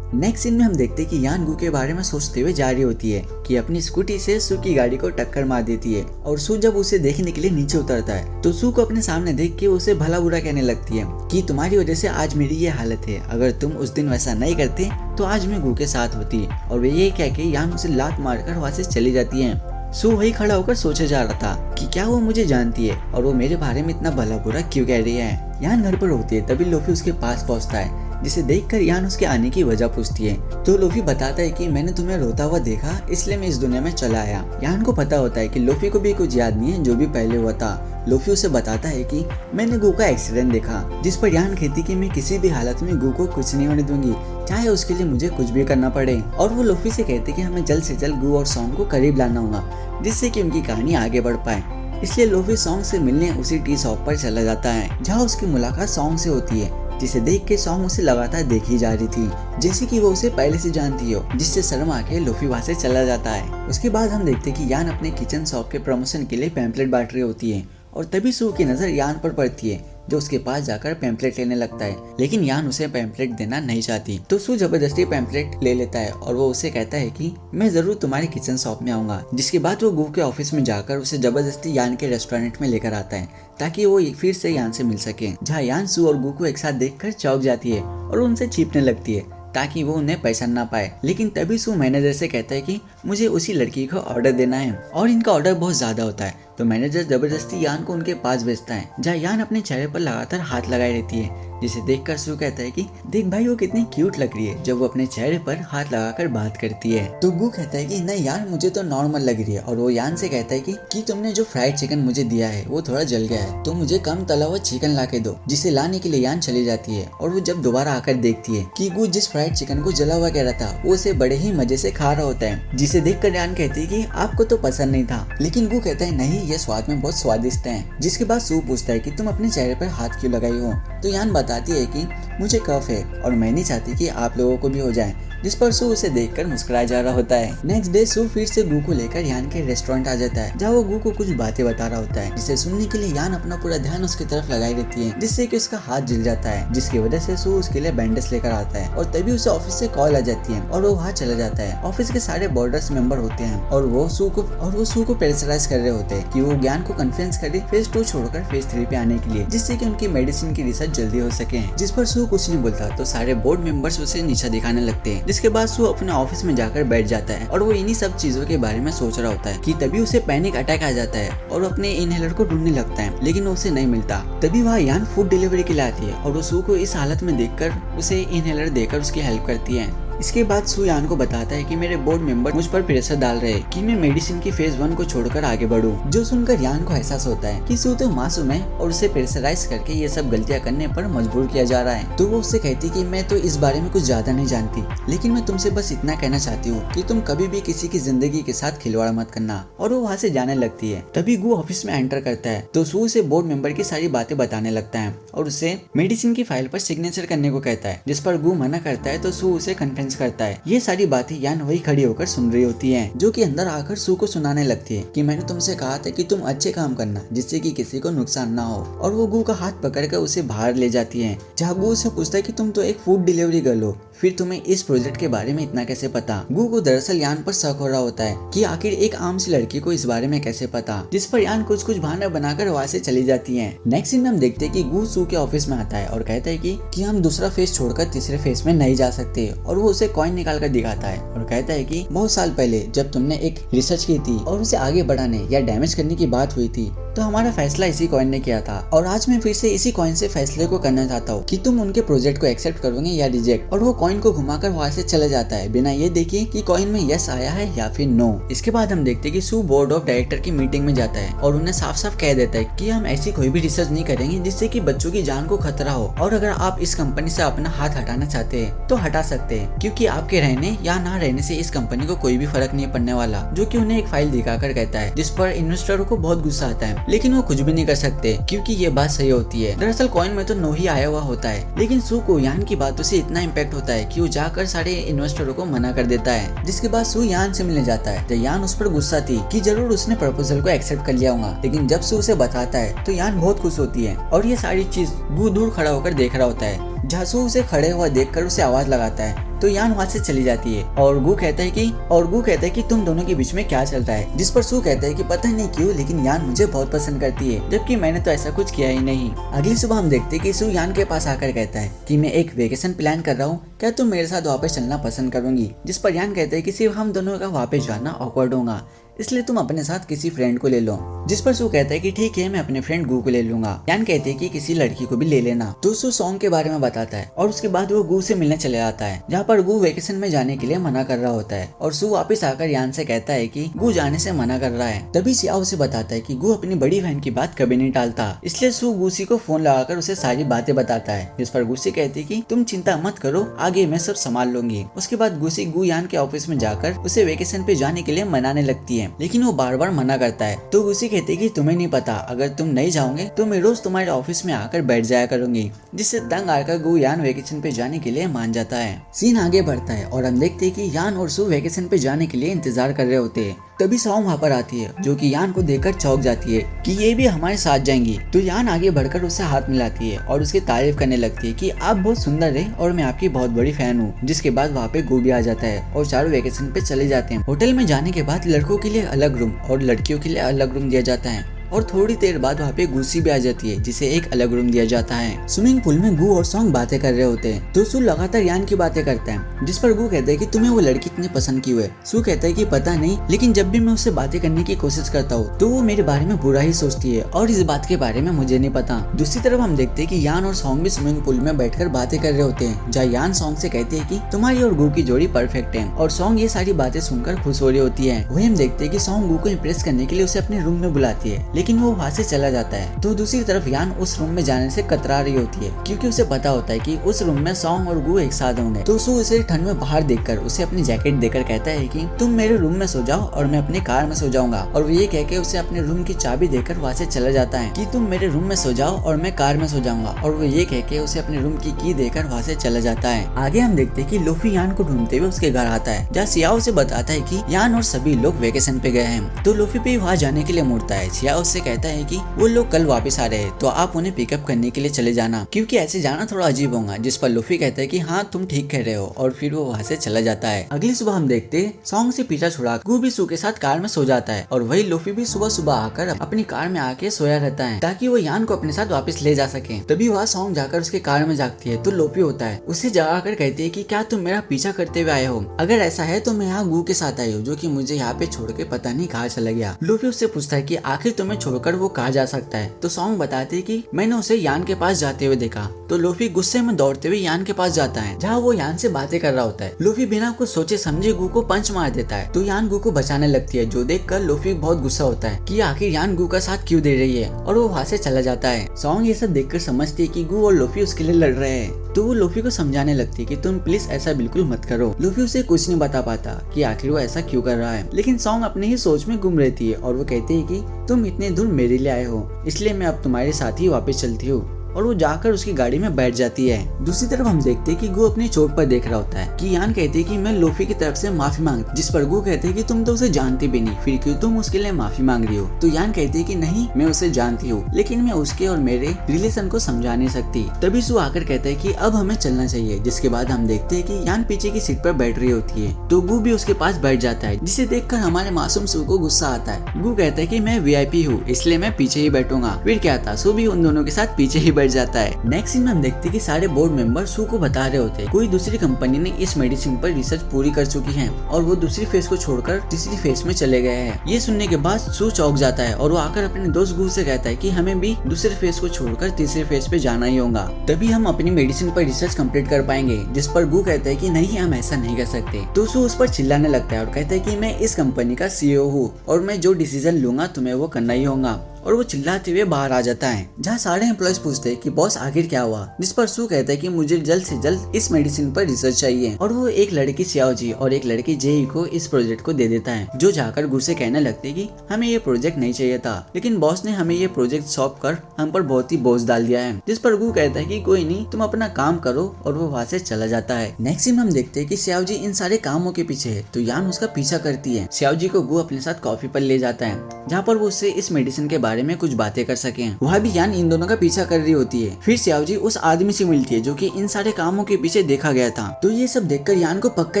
नेक्स्ट सीन में हम देखते हैं कि यान गु के बारे में सोचते हुए जा रही होती है कि अपनी स्कूटी से सू की गाड़ी को टक्कर मार देती है और सू जब उसे देखने के लिए नीचे उतरता है तो सू को अपने सामने देख के उसे भला बुरा कहने लगती है कि तुम्हारी वजह से आज मेरी ये हालत है, अगर तुम उस दिन वैसा नहीं करते तो आज मैं गु के साथ होती। और वे ये कह के यान उसे लात मारकर वहाँ से चली जाती है। सू वही खड़ा होकर सोचे जा रहा था कि क्या वो मुझे जानती है और वो मेरे बारे में इतना भला बुरा क्यों कह रही है। यान घर पर होती है तभी लोफी उसके पास पहुंचता है, जिसे देखकर यान उसके आने की वजह पूछती है तो लोफी बताता है कि मैंने तुम्हें रोता हुआ देखा इसलिए मैं इस दुनिया में चला आया। यान को पता होता है कि लोफी को भी कुछ याद नहीं है जो भी पहले हुआ था। लोफी उसे बताता है कि मैंने गु का एक्सीडेंट देखा, जिस पर यान कहती कि मैं किसी भी हालत में गु को कुछ नहीं होने दूंगी, चाहे उसके लिए मुझे कुछ भी करना पड़े। और वो लोफी से कहती कि हमें जल्द से जल्द गु और सॉन्ग को करीब लाना होगा जिससे कि उनकी कहानी आगे बढ़ पाए। इसलिए लोफी सॉन्ग से मिलने उसी टी शॉप पर चला जाता है जहाँ उसकी मुलाकात सॉन्ग से होती है, जिसे देख के सॉन्ग उसे लगातार देखी जा रही थी जैसे कि वो उसे पहले से जानती हो, जिससे शर्मा के लोफी वहाँ से चला जाता है। उसके बाद हम देखते हैं कि यान अपने किचन शॉप के प्रमोशन के लिए पैम्पलेट बांट रही होती है और तभी सू की नजर यान पर पड़ती है जो उसके पास जाकर पैम्पलेट लेने लगता है, लेकिन यान उसे पैम्पलेट देना नहीं चाहती तो सू जबरदस्ती पैम्पलेट ले लेता है और वो उसे कहता है कि मैं जरूर तुम्हारे किचन शॉप में आऊंगा। जिसके बाद वो गु के ऑफिस में जाकर उसे जबरदस्ती यान के रेस्टोरेंट में लेकर आता है ताकि वो फिर से यान से मिल सके, जहाँ यान सू और गु को एक साथ देखकर चौंक जाती है और उनसे छिपने लगती है ताकि वो उन्हें पहचान ना पाए। लेकिन तभी सू मैनेजर से कहता है कि मुझे उसी लड़की को ऑर्डर देना है और इनका ऑर्डर बहुत ज्यादा होता है तो मैनेजर जबरदस्ती यान को उनके पास भेजता है, जहाँ यान अपने चेहरे पर लगातार हाथ लगाए रहती है, जिसे देखकर सू कहता है कि देख भाई वो कितनी क्यूट लग रही है जब वो अपने चेहरे पर हाथ लगाकर बात करती है। तो गु कहता है कि नहीं यार मुझे तो नॉर्मल लग रही है और वो यान से कहता है कि तुमने जो फ्राइड चिकन मुझे दिया है वो थोड़ा जल गया है तो मुझे कम तला हुआ चिकन ला के दो, जिसे लाने के लिए यान चली जाती है। और वो जब दोबारा आकर देखती है कि गु जिस फ्राइड चिकन को जला हुआ कह रहा था वो उसे बड़े ही मजे से खा रहा होता है, जिसे देखकर यान कहती है कि आपको तो पसंद नहीं था, लेकिन गु कहता है नहीं ये स्वाद में बहुत स्वादिष्ट है। जिसके बाद सू पूछता है कि तुम अपने चेहरे पर हाथ क्यों लगाई हो, तो यान बताती है कि मुझे कफ है और मैं नहीं चाहती कि आप लोगों को भी हो जाए, जिस पर सू उसे देखकर मुस्कुराया जा रहा होता है। नेक्स्ट डे सू फिर से गु को लेकर यान के रेस्टोरेंट आ जाता है, जहाँ वो गु को कुछ बातें बता रहा होता है, जिसे सुनने के लिए यान अपना पूरा ध्यान उसकी तरफ लगाई रहती है, जिससे कि उसका हाथ जल जाता है, जिसकी वजह से सू उसके लिए बैंडेज लेकर आता है। और तभी उसे ऑफिस से कॉल आ जाती है और वो वहाँ चला जाता है। ऑफिस के सारे बॉर्डर्स मेंबर होते हैं और वो सू को प्रेशराइज कर रहे होते हैं कि वो ज्ञान को कन्फ्रेंस करे फेज 2 छोड़कर फेज 3 पे आने के लिए, जिससे कि उनकी मेडिसिन की रिसर्च जल्दी हो सके। जिस पर सू कुछ नहीं बोलता तो सारे बोर्ड मेंबर्स उसे नीचा दिखाने लगते हैं। जिसके बाद सू अपने ऑफिस में जाकर बैठ जाता है और वो इन्हीं सब चीजों के बारे में सोच रहा होता है कि तभी उसे पैनिक अटैक आ जाता है और अपने इनहेलर को ढूंढने लगता है, लेकिन उसे नहीं मिलता। तभी वह यान फूड डिलीवरी के लिए आती है और वो सू को इस हालत में देखकर उसे इनहेलर देकर उसकी हेल्प करती है। इसके बाद सू यान को बताता है कि मेरे बोर्ड मेंबर मुझ पर प्रेशर डाल रहे हैं कि मैं मेडिसिन की फेज 1 को छोड़कर आगे बढ़ूं। जो सुनकर यान को एहसास होता है कि सू तो मासूम है और उसे प्रेशराइज करके ये सब गलतियां करने पर मजबूर किया जा रहा है। तो वो उससे कहती कि मैं तो इस बारे में कुछ ज्यादा नहीं जानती, लेकिन मैं तुमसे बस इतना कहना चाहती हूँ कि तुम कभी भी किसी की जिंदगी के साथ खिलवाड़ मत करना। और वो वहाँ से जाने लगती है। तभी गु ऑफिस में एंटर करता है तो सू उसे बोर्ड मेंबर की सारी बातें बताने लगता है और उसे मेडिसिन की फाइल पर सिग्नेचर करने को कहता है, जिस पर गु मना करता है तो सू उसे कन्फ्रेंस करता है। ये सारी बातें यान वही खड़ी होकर सुन रही होती है, जो कि अंदर आकर सू को सुनाने लगती है कि मैंने तुमसे कहा था कि तुम अच्छे काम करना जिससे कि किसी को नुकसान ना हो। और वो गु का हाथ पकड़कर उसे बाहर ले जाती है, जहाँ गु से पूछता है कि तुम तो एक फूड डिलीवरी गर्ल हो, फिर तुम्हें इस प्रोजेक्ट के बारे में इतना कैसे पता। गु को दरअसल यान पर शक हो रहा होता है कि आखिर एक आम सी लड़की को इस बारे में कैसे पता, जिस पर यान कुछ बहाना बनाकर वहाँ से चली जाती है। नेक्स्ट सीन में हम देखते हैं कि गु सू के ऑफिस में आता है और कहता है कि हम दूसरा फेज छोड़कर तीसरे फेज में नहीं जा सकते, और वो उसे कॉइन निकाल कर दिखाता है और कहता है कि बहुत साल पहले जब तुमने एक रिसर्च की थी और उसे आगे बढ़ाने या डैमेज करने की बात हुई थी तो हमारा फैसला इसी कॉइन ने किया था, और आज मैं फिर से इसी कॉइन से फैसले को करना चाहता हूँ कि तुम उनके प्रोजेक्ट को एक्सेप्ट करोगे या रिजेक्ट। और वो कॉइन को घुमाकर वहाँ से चला जाता है बिना ये देखे कि कॉइन में यस आया है या फिर नो। इसके बाद हम देखते हैं कि सू बोर्ड ऑफ डायरेक्टर की मीटिंग में जाता है और उन्हें साफ साफ कह देता है कि हम ऐसी कोई भी रिसर्च नहीं करेंगे जिससे कि बच्चों की जान को खतरा हो, और अगर आप इस कंपनी से अपना हाथ हटाना चाहते हैं तो हटा सकते हैं, क्योंकि आपके रहने या ना रहने से इस कंपनी को कोई भी फर्क नहीं पड़ने वाला। जो कि उन्हें एक फाइल दिखाकर कहता है, जिस पर इन्वेस्टरों को बहुत गुस्सा आता है, लेकिन वो कुछ भी नहीं कर सकते क्योंकि ये बात सही होती है। दरअसल कॉइन में तो नो ही आया हुआ होता है, लेकिन सू को यान की बातों से इतना इम्पैक्ट होता है कि वो जाकर सारे इन्वेस्टरों को मना कर देता है। जिसके बाद सू यान से मिलने जाता है, तो यान उस पर गुस्सा थी कि जरूर उसने प्रपोजल को एक्सेप्ट कर लिया होगा, लेकिन जब सू उसे बताता है तो यान बहुत खुश होती है। और ये सारी चीज गु दूर खड़ा होकर देख रहा होता है जहाँ सू उसे खड़े हुआ देखकर उसे आवाज लगाता है तो यान वहाँ से चली जाती है और गू कहता है कि तुम दोनों के बीच में क्या चलता है, जिस पर सू कहता है कि पता नहीं क्यों लेकिन यान मुझे बहुत पसंद करती है, जबकि मैंने तो ऐसा कुछ किया ही नहीं। अगली सुबह हम देखते हैं कि सू यान के पास आकर कहता है कि मैं एक वेकेशन प्लान कर रहा हूँ, क्या तुम मेरे साथ वापस चलना पसंद करोगी, जिस पर यान कहता है कि सिर्फ हम दोनों का वापस जाना ऑकवर्ड होगा, इसलिए तुम अपने साथ किसी फ्रेंड को ले लो, जिस पर सू कहता है कि ठीक है मैं अपने फ्रेंड गू को ले लूंगा। यान कहते हैं कि किसी लड़की को भी ले लेना। तो सू सॉन्ग के बारे में बताता है और उसके बाद वो गू से मिलने चले जाता है, जहाँ पर गू वेकेशन में जाने के लिए मना कर रहा होता है और सू वापस आकर यान से कहता है कि गू जाने से मना कर रहा है। तभी सियाओ उसे बताता है कि गू अपनी बड़ी बहन की बात कभी नहीं टालता, इसलिए सू गूसी को फोन लगाकर उसे सारी बातें बताता है, जिस पर गूसी कहती है कि तुम चिंता मत करो, आगे मैं सब संभाल लूंगी। उसके बाद गूसी गू यान के ऑफिस में जाकर उसे वेकेशन पे जाने के लिए मनाने लगती है, लेकिन वो बार बार मना करता है। तो गूसी कहती है कि तुम्हें नहीं पता, अगर तुम नहीं जाओगे तो मैं रोज तुम्हारे ऑफिस में आकर बैठ जाया करूंगी, जिससे तंग आकर गू यान वेकेशन पे जाने के लिए मान जाता है। सीन आगे बढ़ता है और हम देखते हैं कि यान और सू वेकेशन पे जाने के लिए इंतजार कर रहे होते हैं। तभी सॉन्ग वहाँ पर आती है जो कि यान को देखकर चौंक जाती है कि ये भी हमारे साथ जाएंगी। तो यान आगे बढ़कर उससे हाथ मिलाती है और उसकी तारीफ करने लगती है कि आप बहुत सुंदर है और मैं आपकी बहुत बड़ी फैन हूँ। जिसके बाद वहाँ पे गू भी आ जाता है और चारों वेकेशन पे चले जाते हैं। होटल में जाने के बाद लड़कों के लिए अलग रूम और लड़कियों के लिए अलग रूम दिया जाता है और थोड़ी देर बाद वहाँ पे गूसी भी आ जाती है, जिसे एक अलग रूम दिया जाता है। स्विमिंग पूल में गू और सॉन्ग बातें कर रहे होते हैं तो सू लगातार यान की बातें करता है, जिस पर गू कहता है कि तुम्हें वो लड़की इतनी पसंद क्यों है। सू कहता है कि पता नहीं, लेकिन जब भी मैं उससे बातें करने की कोशिश करता हूँ तो वो मेरे बारे में बुरा ही सोचती है और इस बात के बारे में मुझे नहीं पता। दूसरी तरफ हम देखते हैं कि यान और सॉन्ग भी स्विमिंग पूल में बैठकर बातें कर रहे होते हैं, जहाँ यान सॉन्ग से कहती है कि तुम्हारी और गू की जोड़ी परफेक्ट है और सॉन्ग ये सारी बातें सुनकर खुश हो रही होती है। वही हम देखते हैं कि सॉन्ग गू को इम्प्रेस करने के लिए उसे अपने रूम में बुलाती है, लेकिन वो वहाँ से चला जाता है। तो दूसरी तरफ यान उस रूम में जाने से कतरा रही होती है, क्योंकि उसे पता होता है कि उस रूम में सॉन्ग और गू एक साथ होंगे। तो सू उसे ठंड में बाहर देखकर उसे अपनी जैकेट देकर कहता है कि तुम मेरे रूम में सो जाओ और मैं अपनी कार में सो जाऊंगा, और वो ये कह के उसे अपने रूम की चाबी देकर वहाँ से चला जाता है कि तुम मेरे रूम में सो जाओ और मैं कार में सो जाऊंगा, और वो ये कह के उसे अपने रूम की देकर वहाँ से चला जाता है। आगे हम देखते हैं कि लूफी यान को ढूंढते हुए उसके घर आता है, जहाँ सियाओ से बताता है कि यान और सभी लोग वेकेशन पे गए हैं। तो लूफी भी वहाँ जाने के लिए मुड़ता है। सियाओ उससे कहता है कि वो लोग कल वापस आ रहे हैं तो आप उन्हें पिकअप करने के लिए चले जाना, क्योंकि ऐसे जाना थोड़ा अजीब होगा। जिस पर लूफी कहता है कि हाँ तुम ठीक कह रहे हो, और फिर वो वहाँ से चला जाता है। अगली सुबह हम देखते हैं सॉन्ग से पीछा छुड़ा गू भी सू के साथ कार में सो जाता है, और वही लूफी भी सुबह सुबह आकर अपनी कार में आके सोया रहता है ताकि वो यान को अपने साथ वापस ले जा सके। तभी वह सॉन्ग जाकर उसके कार में जागती है तो लूफी होता है, उसे जगाकर कहती है कि क्या तुम मेरा पीछा करते हुए आए हो, अगर ऐसा है तो मैं यहाँ गू के साथ आई हूँ जो कि मुझे यहाँ पे छोड़ के पता नहीं कहाँ चला गया। लूफी उससे पूछता है कि आखिर तुम्हें छोड़कर वो कहाँ जा सकता है। तो सॉन्ग बताते हैं कि मैंने उसे यान के पास जाते हुए देखा। तो लूफी गुस्से में दौड़ते हुए यान के पास जाता है, जहाँ वो यान से बातें कर रहा होता है। लूफी बिना कुछ सोचे समझे गू को पंच मार देता है, तो यान गू को बचाने लगती है, जो देखकर लूफी बहुत गुस्सा होता है कि आखिर यान गू का साथ क्यों दे रही है, और वो वहाँ से चला जाता है। सॉन्ग ये सब देखकर समझती है कि गू और लूफी उसके लिए लड़ रहे हैं, तो वो लूफी को समझाने लगती है कि तुम प्लीज ऐसा बिल्कुल मत करो। लूफी उसे कुछ नहीं बता पाता कि आखिर वो ऐसा क्यों कर रहा है, लेकिन सॉन्ग अपने ही सोच में गुम रहती है और वो कहती है कि तुम इतने दूर मेरे लिए आए हो, इसलिए मैं अब तुम्हारे साथ ही वापस चलती हूँ, और वो जाकर उसकी गाड़ी में बैठ जाती है। दूसरी तरफ हम देखते हैं कि गू अपनी चोट पर देख रहा होता है कि यान कहती है कि मैं लूफी की तरफ से माफी मांग, जिस पर गू कहते हैं कि तुम तो उसे जानती भी नहीं, फिर क्यों तुम उसके लिए माफी मांग रही हो। तो यान कहती है कि नहीं, मैं उसे जानती हूँ, लेकिन मैं उसके और मेरे रिलेशन को समझा नहीं सकती। तभी सू आकर कहता है कि अब हमें चलना चाहिए, जिसके बाद हम देखते हैं कि यान पीछे की सीट पर बैठ रही होती है, तो गू भी उसके पास बैठ जाता है, जिसे देखकर हमारे मासूम सू को गुस्सा आता है। गू कहता है कि मैं VIP हूँ, इसलिए मैं पीछे ही बैठूंगा। फिर क्या था, सू भी उन दोनों के साथ पीछे ही बैठ जाता है। नेक्स्ट सीन में हम देखते हैं कि सारे बोर्ड मेंबर सू को बता रहे होते हैं कोई दूसरी कंपनी ने इस मेडिसिन पर रिसर्च पूरी कर चुकी है और वो दूसरी फेज को छोड़कर तीसरी फेज में चले गए हैं। ये सुनने के बाद सू चौंक जाता है और वो आकर अपने दोस्त गू से कहता है कि हमें भी दूसरे फेज को छोड़कर तीसरे फेज पे जाना ही होगा, तभी हम अपनी मेडिसिन पर रिसर्च कंप्लीट कर पाएंगे। जिस पर गू कहता है कि नहीं, हम ऐसा नहीं कर सकते। तो सू उस पर चिल्लाने लगता है और कहता है कि मैं इस कंपनी का CEO हूँ और मैं जो डिसीजन लूंगा तुम्हें वो करना ही होगा, और वो चिल्लाते हुए बाहर आ जाता है, जहाँ सारे एम्प्लॉयज पूछते हैं कि बॉस आखिर क्या हुआ। जिस पर सू कहता है कि मुझे जल्द से जल्द इस मेडिसिन पर रिसर्च चाहिए, और वो एक लड़की सियाओ जी और एक लड़की जेई को इस प्रोजेक्ट को दे देता है, जो जाकर गू से कहने लगती है कि हमें ये प्रोजेक्ट नहीं चाहिए था, लेकिन बॉस ने हमें ये प्रोजेक्ट सौंप कर हम पर बहुत ही बोझ डाल दिया है। जिस पर गू कहता है कि कोई नहीं, तुम अपना काम करो, और वो वहाँ से चला जाता है। नेक्स्ट सीन हम देखते हैं कि सियाओ जी इन सारे कामों के पीछे है, तो यान उसका पीछा करती है। सियाओ जी को गू अपने साथ कॉफी पर ले जाता है, जहाँ पर वो उससे इस मेडिसिन के बारे में कुछ बातें कर सके। वह भी यान इन दोनों का पीछा कर रही होती है। फिर सियाओ जी उस आदमी से मिलती है जो कि इन सारे कामों के पीछे देखा गया था। तो ये सब देखकर यान को पक्का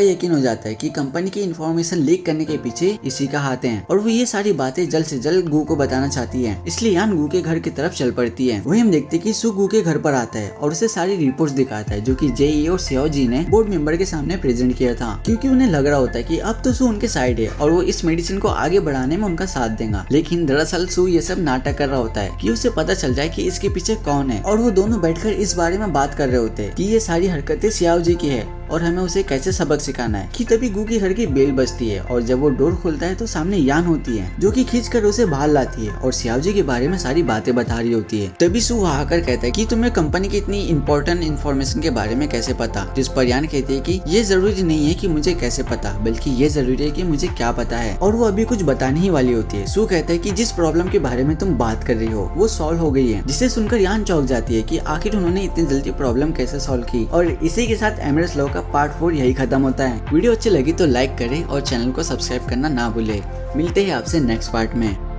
यकीन हो जाता है कि कंपनी की इन्फॉर्मेशन लीक करने के पीछे इसी का हाथ है और वो ये सारी बातें जल्द से जल्द गू को बताना चाहती है। इसलिए यान गू के घर की तरफ चल पड़ती है। वही हम देखते कि सू गू के घर पर आता है और उसे सारी रिपोर्ट्स दिखाता है जो कि जेई और सियाओ जी ने बोर्ड मेंबर के सामने प्रेजेंट किया था, क्योंकि उन्हें लग रहा होता है कि अब तो सू उनके साइड है और वो इस मेडिसिन को आगे बढ़ाने में उनका साथ देगा। लेकिन दरअसल सू ये सब नाटक कर रहा होता है कि उसे पता चल जाए कि इसके पीछे कौन है और वो दोनों बैठकर इस बारे में बात कर रहे होते हैं कि ये सारी हरकतें सियाओ जी की है और हमें उसे कैसे सबक सिखाना है। कि तभी गू के घर की बेल बजती है और जब वो डोर खोलता है तो सामने यान होती है जो कि खींचकर उसे बाहर लाती है और सियाओ जी के बारे में सारी बातें बता रही होती है। तभी सू वहाँ आकर कहता है कि तुम्हें कंपनी की इतनी इंपॉर्टेंट इन्फॉर्मेशन के बारे में कैसे पता, जिस पर यान कहती है कि ये जरूरी नहीं है कि मुझे कैसे पता, बल्कि ये जरूरी है कि मुझे क्या पता है। और वो अभी कुछ बताने ही वाली होती है। सू कहता है कि जिस प्रॉब्लम के बारे में तुम बात कर रही हो वो सॉल्व हो गई है, जिसे सुनकर यान चौंक जाती है कि आखिर उन्होंने इतनी जल्दी प्रॉब्लम कैसे सॉल्व की। और इसी के साथ एमरेस लॉ का पार्ट 4 यही खत्म होता है। वीडियो अच्छी लगी तो लाइक करें और चैनल को सब्सक्राइब करना ना भूले। मिलते हैं आपसे नेक्स्ट पार्ट में।